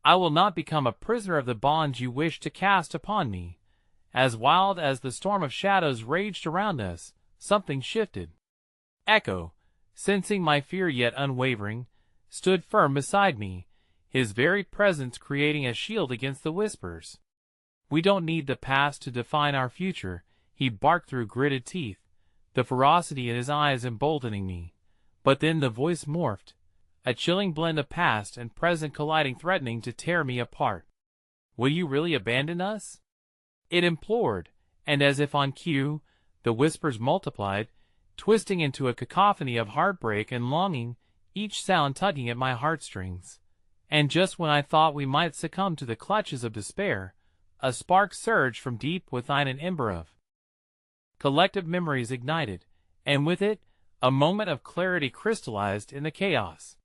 I will not become a prisoner of the bonds you wish to cast upon me. As wild as the storm of shadows raged around us, something shifted. Echo, sensing my fear yet unwavering, stood firm beside me, his very presence creating a shield against the whispers. We don't need the past to define our future, he barked through gritted teeth, the ferocity in his eyes emboldening me. But then the voice morphed, a chilling blend of past and present colliding, threatening to tear me apart. Will you really abandon us? It implored, and as if on cue, the whispers multiplied, twisting into a cacophony of heartbreak and longing, each sound tugging at my heartstrings. And just when I thought we might succumb to the clutches of despair, a spark surged from deep within, an ember of collective memories ignited, and with it, a moment of clarity crystallized in the chaos.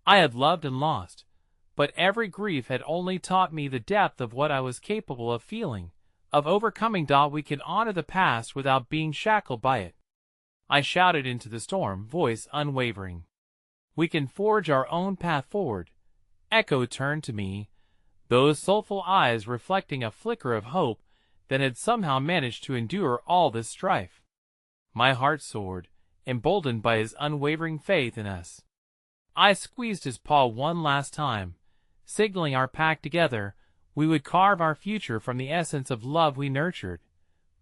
I had loved and lost, but every grief had only taught me the depth of what I was capable of feeling, of overcoming. We can honor the past without being shackled by it. I shouted into the storm, voice unwavering. We can forge our own path forward. Echo turned to me, those soulful eyes reflecting a flicker of hope that had somehow managed to endure all this strife. My heart soared, emboldened by his unwavering faith in us. I squeezed his paw one last time, signaling our pact together. We would carve our future from the essence of love we nurtured.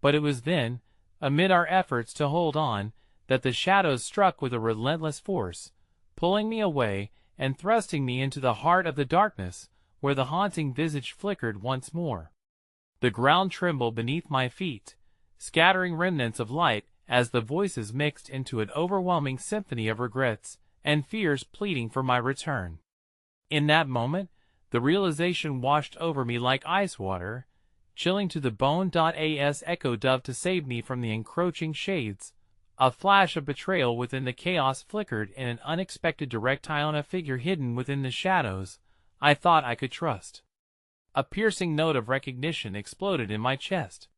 But it was then, amid our efforts to hold on, that the shadows struck with a relentless force, pulling me away and thrusting me into the heart of the darkness, where the haunting visage flickered once more. The ground trembled beneath my feet, scattering remnants of light as the voices mixed into an overwhelming symphony of regrets and fears pleading for my return. In that moment, the realization washed over me like ice water, chilling to the bone. As Echo dove to save me from the encroaching shades, a flash of betrayal within the chaos flickered in an unexpected direct eye on a figure hidden within the shadows I thought I could trust. A piercing note of recognition exploded in my chest.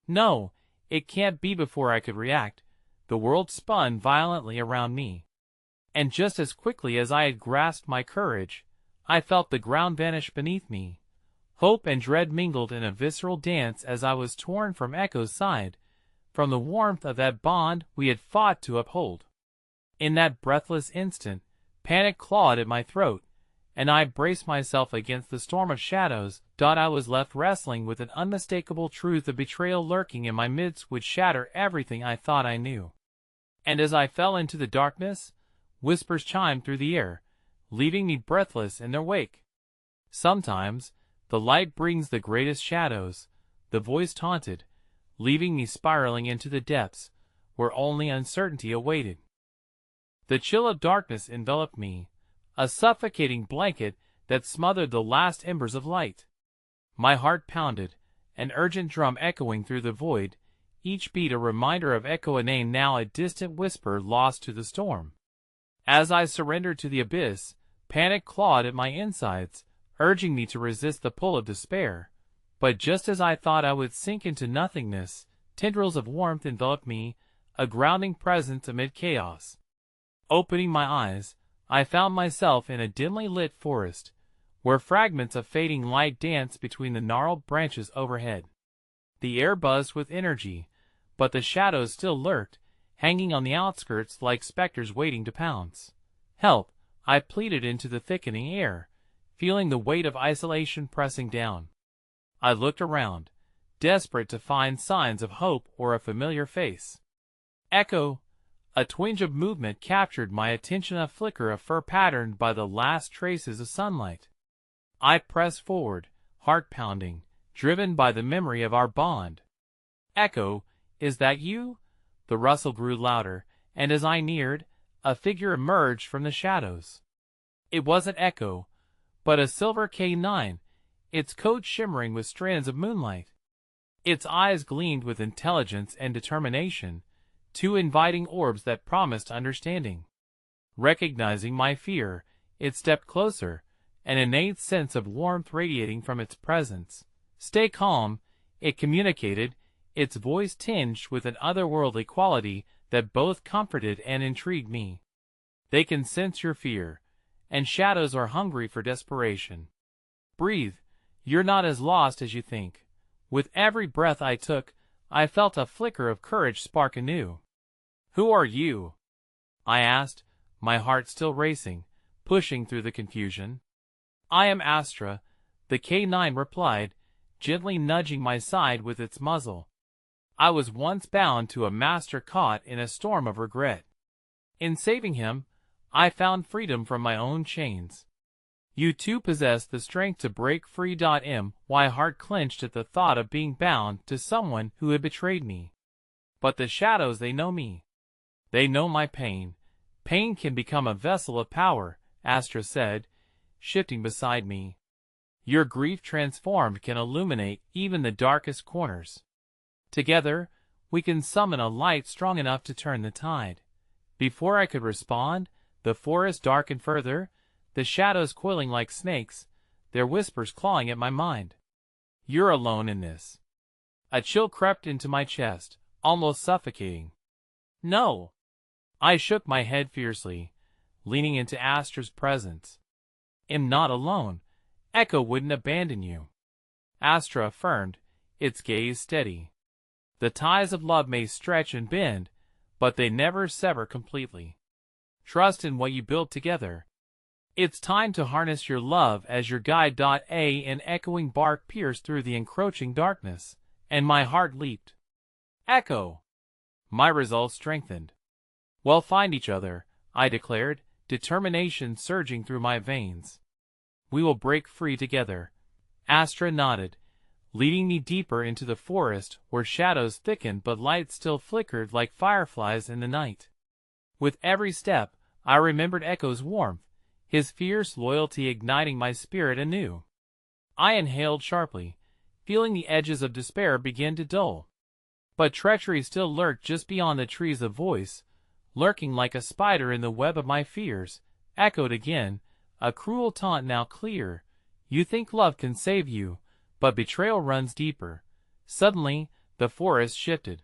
No, it can't be. Before I could react, the world spun violently around me. And just as quickly as I had grasped my courage, I felt the ground vanish beneath me. Hope and dread mingled in a visceral dance as I was torn from Echo's side, from the warmth of that bond we had fought to uphold. In that breathless instant, panic clawed at my throat, and I braced myself against the storm of shadows. I was left wrestling with an unmistakable truth, of betrayal lurking in my midst would shatter everything I thought I knew. And as I fell into the darkness, whispers chimed through the air, leaving me breathless in their wake. Sometimes, the light brings the greatest shadows, the voice taunted, leaving me spiraling into the depths, where only uncertainty awaited. The chill of darkness enveloped me, a suffocating blanket that smothered the last embers of light. My heart pounded, an urgent drum echoing through the void, each beat a reminder of Echo, a name now a distant whisper lost to the storm. As I surrendered to the abyss, panic clawed at my insides, urging me to resist the pull of despair. But just as I thought I would sink into nothingness, tendrils of warmth enveloped me, a grounding presence amid chaos. Opening my eyes, I found myself in a dimly lit forest, where fragments of fading light danced between the gnarled branches overhead. The air buzzed with energy, but the shadows still lurked, hanging on the outskirts like specters waiting to pounce. Help, I pleaded into the thickening air, feeling the weight of isolation pressing down. I looked around, desperate to find signs of hope or a familiar face. Echo. A twinge of movement captured my attention, a flicker of fur patterned by the last traces of sunlight. I pressed forward, heart pounding, driven by the memory of our bond. Echo, is that you? The rustle grew louder, and as I neared, a figure emerged from the shadows. It wasn't Echo, but a silver K9, its coat shimmering with strands of moonlight. Its eyes gleamed with intelligence and determination, two inviting orbs that promised understanding. Recognizing my fear, it stepped closer, an innate sense of warmth radiating from its presence. "Stay calm," it communicated, its voice tinged with an otherworldly quality that both comforted and intrigued me. "They can sense your fear, and shadows are hungry for desperation. Breathe, you're not as lost as you think." With every breath I took, I felt a flicker of courage spark anew. "Who are you?" I asked, my heart still racing, pushing through the confusion. "I am Astra," the K9 replied, gently nudging my side with its muzzle. "I was once bound to a master caught in a storm of regret. In saving him, I found freedom from my own chains. You too possess the strength to break free. My heart clenched at the thought of being bound to someone who had betrayed me. But the shadows, they know me. They know my pain. Pain can become a vessel of power," Astra said, shifting beside me. "Your grief transformed can illuminate even the darkest corners. Together, we can summon a light strong enough to turn the tide." Before I could respond, the forest darkened further, the shadows coiling like snakes, their whispers clawing at my mind. "You're alone in this." A chill crept into my chest, almost suffocating. "No." I shook my head fiercely, leaning into Astra's presence. "Am not alone. Echo wouldn't abandon you," Astra affirmed, its gaze steady. "The ties of love may stretch and bend, but they never sever completely. Trust in what you built together. It's time to harness your love as your guide." An echoing bark pierced through the encroaching darkness, and my heart leaped. "Echo!" My resolve strengthened. "We'll find each other," I declared, determination surging through my veins. "We will break free together." Astra nodded, leading me deeper into the forest where shadows thickened but light still flickered like fireflies in the night. With every step, I remembered Echo's warmth, his fierce loyalty igniting my spirit anew. I inhaled sharply, feeling the edges of despair begin to dull. But treachery still lurked just beyond the trees. Of voice, lurking like a spider in the web of my fears, echoed again, a cruel taunt now clear. "You think love can save you, but betrayal runs deeper." Suddenly, the forest shifted.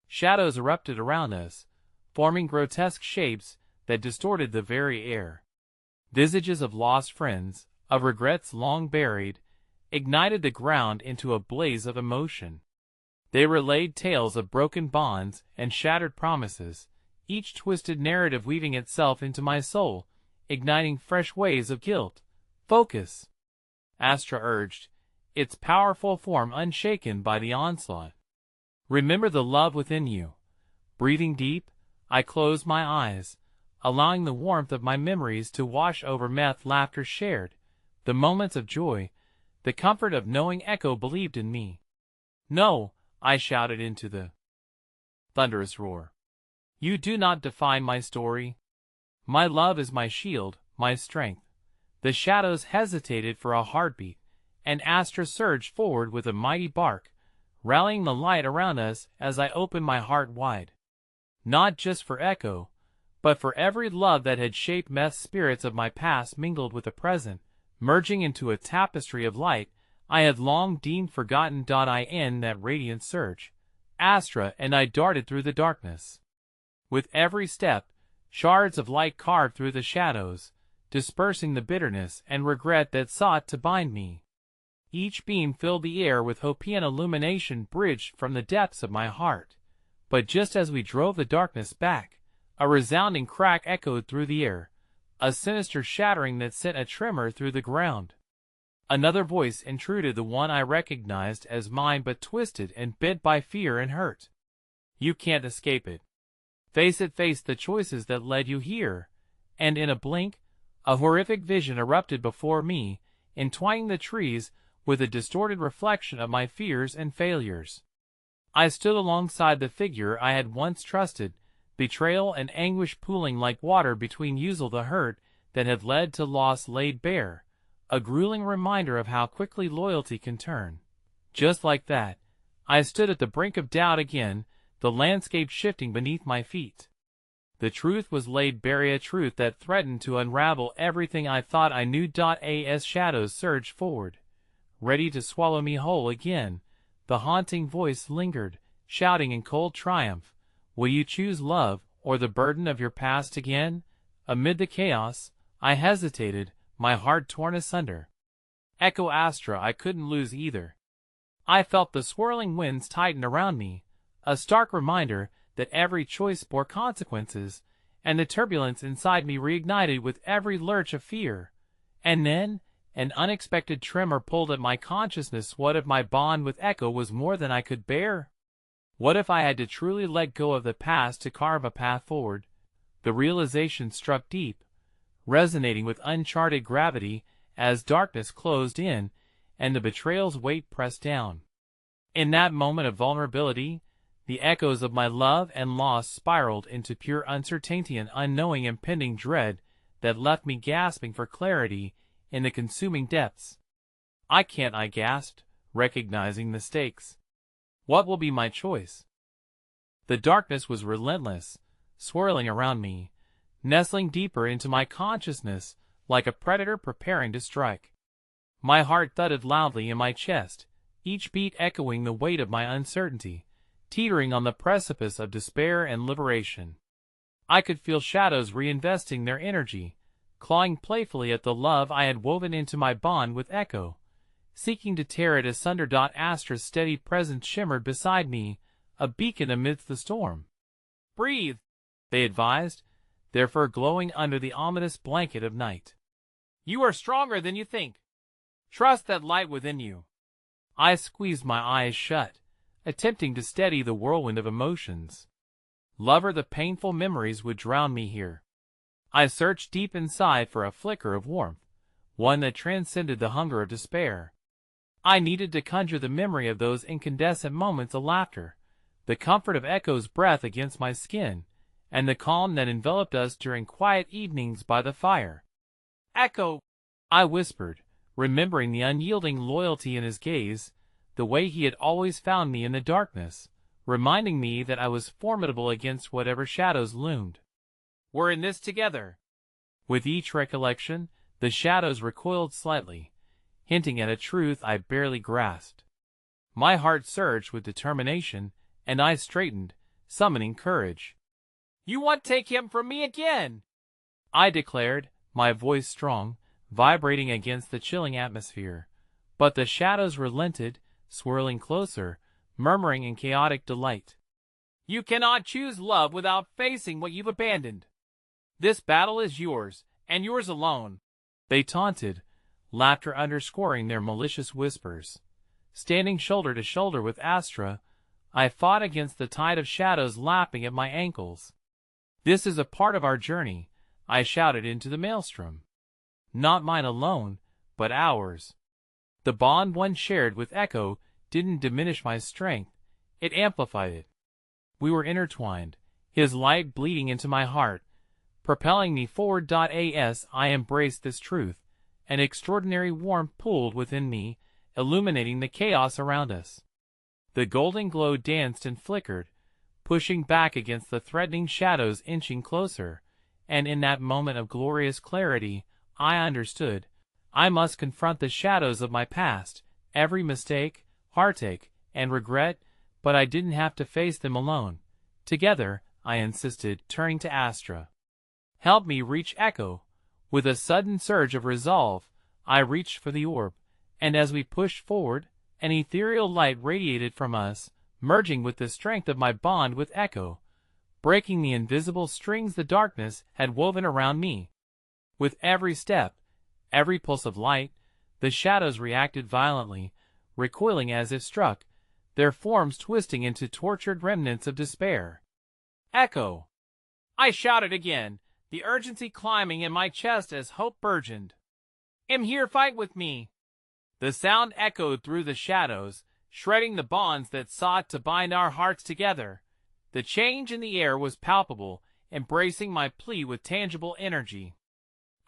Shadows erupted around us, forming grotesque shapes that distorted the very air. Visages of lost friends, of regrets long buried, ignited the ground into a blaze of emotion. They relayed tales of broken bonds and shattered promises, each twisted narrative weaving itself into my soul, igniting fresh waves of guilt. "Focus," Astra urged, its powerful form unshaken by the onslaught. "Remember the love within you." Breathing deep, I closed my eyes, allowing the warmth of my memories to wash over laughter shared, the moments of joy, the comfort of knowing Echo believed in me. "No," I shouted into the thunderous roar. "You do not define my story. My love is my shield, my strength." The shadows hesitated for a heartbeat, and Astra surged forward with a mighty bark, rallying the light around us as I opened my heart wide. Not just for Echo, but for every love that had shaped spirits of my past mingled with the present, merging into a tapestry of light I had long deemed forgotten. In that radiant surge, Astra and I darted through the darkness. With every step, shards of light carved through the shadows, dispersing the bitterness and regret that sought to bind me. Each beam filled the air with Hopian illumination bridged from the depths of my heart. But just as we drove the darkness back, a resounding crack echoed through the air, a sinister shattering that sent a tremor through the ground. Another voice intruded, the one I recognized as mine, but twisted and bent by fear and hurt. "You can't escape it. Face the choices that led you here." And in a blink, a horrific vision erupted before me, entwining the trees with a distorted reflection of my fears and failures. I stood alongside the figure I had once trusted, betrayal and anguish pooling like water between the hurt that had led to loss laid bare, a grueling reminder of how quickly loyalty can turn. Just like that, I stood at the brink of doubt again, the landscape shifting beneath my feet. The truth was laid bare, a truth that threatened to unravel everything I thought I knew. As shadows surged forward, ready to swallow me whole again, the haunting voice lingered, shouting in cold triumph, "Will you choose love or the burden of your past again?" Amid the chaos, I hesitated, my heart torn asunder. Echo Astra, I couldn't lose either. I felt the swirling winds tighten around me, a stark reminder that every choice bore consequences, and the turbulence inside me reignited with every lurch of fear. And then, an unexpected tremor pulled at my consciousness. What if my bond with Echo was more than I could bear? What if I had to truly let go of the past to carve a path forward? The realization struck deep, resonating with uncharted gravity as darkness closed in and the betrayal's weight pressed down. In that moment of vulnerability, the echoes of my love and loss spiraled into pure uncertainty and unknowing impending dread that left me gasping for clarity in the consuming depths. I gasped, recognizing the stakes. What will be my choice? The darkness was relentless, swirling around me, nestling deeper into my consciousness like a predator preparing to strike. My heart thudded loudly in my chest, each beat echoing the weight of my uncertainty, teetering on the precipice of despair and liberation. I could feel shadows reinvesting their energy, clawing playfully at the love I had woven into my bond with Echo, seeking to tear it asunder. Astra's steady presence shimmered beside me, a beacon amidst the storm. "Breathe," they advised, their fur glowing under the ominous blanket of night. "You are stronger than you think. Trust that light within you." I squeezed my eyes shut, attempting to steady the whirlwind of emotions. Lover, the painful memories would drown me here. I searched deep inside for a flicker of warmth, one that transcended the hunger of despair. I needed to conjure the memory of those incandescent moments of laughter, the comfort of Echo's breath against my skin, and the calm that enveloped us during quiet evenings by the fire. "Echo," I whispered, remembering the unyielding loyalty in his gaze, the way he had always found me in the darkness, reminding me that I was formidable against whatever shadows loomed. "We're in this together." With each recollection, the shadows recoiled slightly, hinting at a truth I barely grasped. My heart surged with determination, and I straightened, summoning courage. "You want to take him from me again?" I declared, my voice strong, vibrating against the chilling atmosphere. But the shadows relented, swirling closer, murmuring in chaotic delight. "You cannot choose love without facing what you've abandoned. This battle is yours, and yours alone," they taunted, laughter underscoring their malicious whispers. Standing shoulder to shoulder with Astra, I fought against the tide of shadows lapping at my ankles. "This is a part of our journey," I shouted into the maelstrom. "Not mine alone, but ours." The bond one shared with Echo didn't diminish my strength, it amplified it. We were intertwined, his light bleeding into my heart, propelling me forward. As I embraced this truth, an extraordinary warmth pooled within me, illuminating the chaos around us. The golden glow danced and flickered, pushing back against the threatening shadows inching closer, and in that moment of glorious clarity, I understood. I must confront the shadows of my past, every mistake, heartache, and regret, but I didn't have to face them alone. Together, I insisted, turning to Astra. "Help me reach Echo." With a sudden surge of resolve, I reached for the orb, and as we pushed forward, an ethereal light radiated from us, merging with the strength of my bond with Echo, breaking the invisible strings the darkness had woven around me. With every step, every pulse of light, the shadows reacted violently, recoiling as if struck, their forms twisting into tortured remnants of despair. "Echo!" I shouted again, the urgency climbing in my chest as hope burgeoned. "I'm here, fight with me!" The sound echoed through the shadows, shredding the bonds that sought to bind our hearts together. The change in the air was palpable, embracing my plea with tangible energy.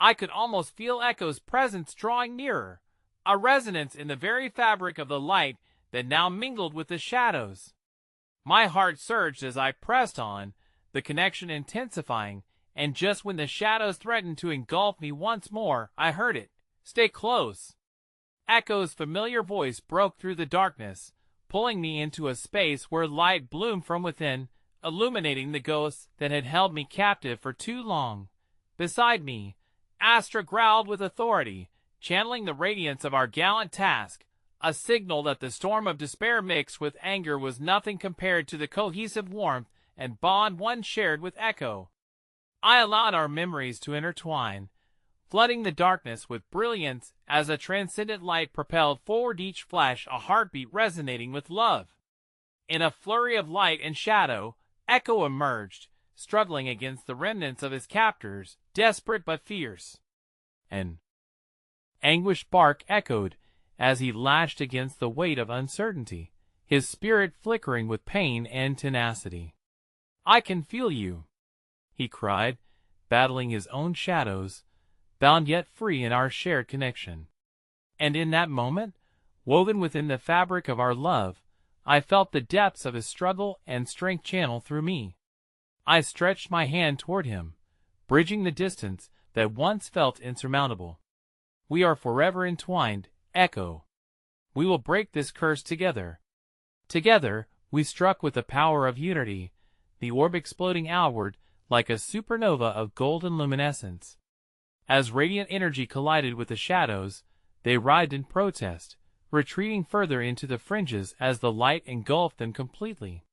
I could almost feel Echo's presence drawing nearer, a resonance in the very fabric of the light that now mingled with the shadows. My heart surged as I pressed on, the connection intensifying, and just when the shadows threatened to engulf me once more, I heard it. Stay close. Echo's familiar voice broke through the darkness, pulling me into a space where light bloomed from within, illuminating the ghosts that had held me captive for too long. Beside me, Astra growled with authority, channeling the radiance of our gallant task, a signal that the storm of despair mixed with anger was nothing compared to the cohesive warmth and bond one shared with Echo. I allowed our memories to intertwine, flooding the darkness with brilliance as a transcendent light propelled forward each flash, a heartbeat resonating with love. In a flurry of light and shadow, Echo emerged, struggling against the remnants of his captors, desperate but fierce. An anguished bark echoed as he lashed against the weight of uncertainty, his spirit flickering with pain and tenacity. "I can feel you," he cried, battling his own shadows, bound yet free in our shared connection. And in that moment, woven within the fabric of our love, I felt the depths of his struggle and strength channel through me. I stretched my hand toward him, bridging the distance that once felt insurmountable. "We are forever entwined, Echo. We will break this curse together." Together, we struck with the power of unity, the orb exploding outward like a supernova of golden luminescence. As radiant energy collided with the shadows, they writhed in protest, retreating further into the fringes as the light engulfed them completely.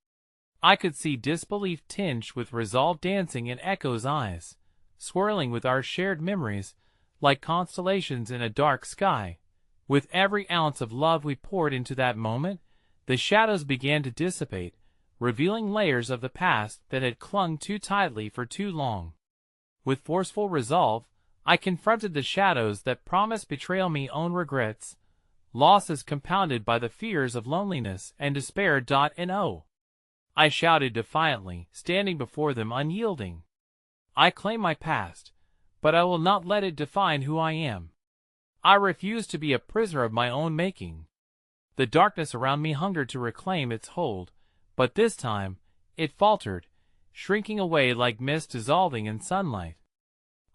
I could see disbelief tinged with resolve dancing in Echo's eyes, swirling with our shared memories like constellations in a dark sky. With every ounce of love we poured into that moment, the shadows began to dissipate, revealing layers of the past that had clung too tightly for too long. With forceful resolve, I confronted the shadows that promised betrayal, me own regrets, losses compounded by the fears of loneliness and despair. No. I shouted defiantly, standing before them unyielding. "I claim my past, but I will not let it define who I am. I refuse to be a prisoner of my own making." The darkness around me hungered to reclaim its hold, but this time, it faltered, shrinking away like mist dissolving in sunlight.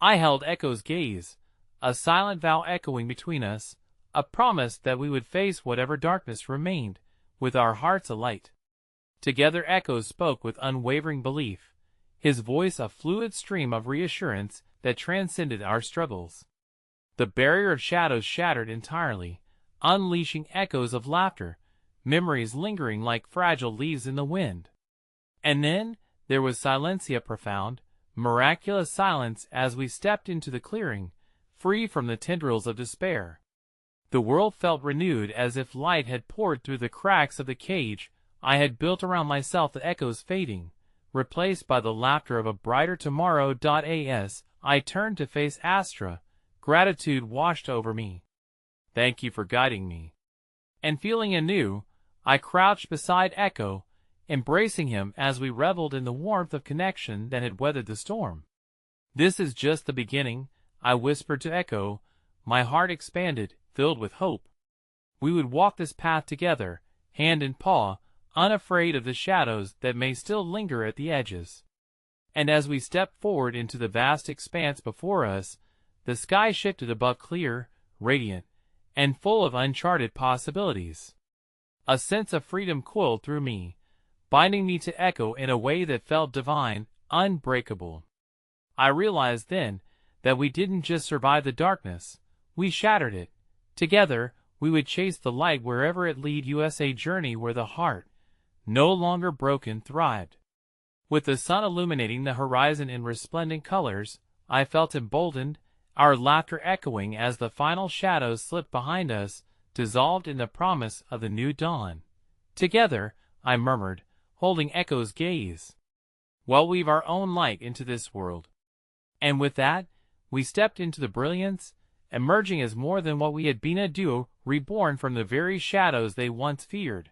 I held Echo's gaze, a silent vow echoing between us, a promise that we would face whatever darkness remained, with our hearts alight. Together Echo spoke with unwavering belief, his voice a fluid stream of reassurance that transcended our struggles. The barrier of shadows shattered entirely, unleashing echoes of laughter, memories lingering like fragile leaves in the wind. And then there was silencia, profound, miraculous silence as we stepped into the clearing, free from the tendrils of despair. The world felt renewed, as if light had poured through the cracks of the cage I had built around myself. The echoes fading, replaced by the laughter of a brighter tomorrow. As I turned to face Astra, gratitude washed over me. "Thank you for guiding me." And feeling anew, I crouched beside Echo, embracing him as we reveled in the warmth of connection that had weathered the storm. "This is just the beginning," I whispered to Echo, my heart expanded, filled with hope. We would walk this path together, hand in paw, unafraid of the shadows that may still linger at the edges. And as we stepped forward into the vast expanse before us, the sky shifted above, clear, radiant, and full of uncharted possibilities. A sense of freedom coiled through me, binding me to Echo in a way that felt divine, unbreakable. I realized then that we didn't just survive the darkness, we shattered it. Together, we would chase the light wherever it led us, a journey where the heart, no longer broken, thrived. With the sun illuminating the horizon in resplendent colors, I felt emboldened, our laughter echoing as the final shadows slipped behind us, dissolved in the promise of the new dawn. "Together," I murmured, holding Echo's gaze, "we'll weave our own light into this world." And with that, we stepped into the brilliance, emerging as more than what we had been, a duo reborn from the very shadows they once feared.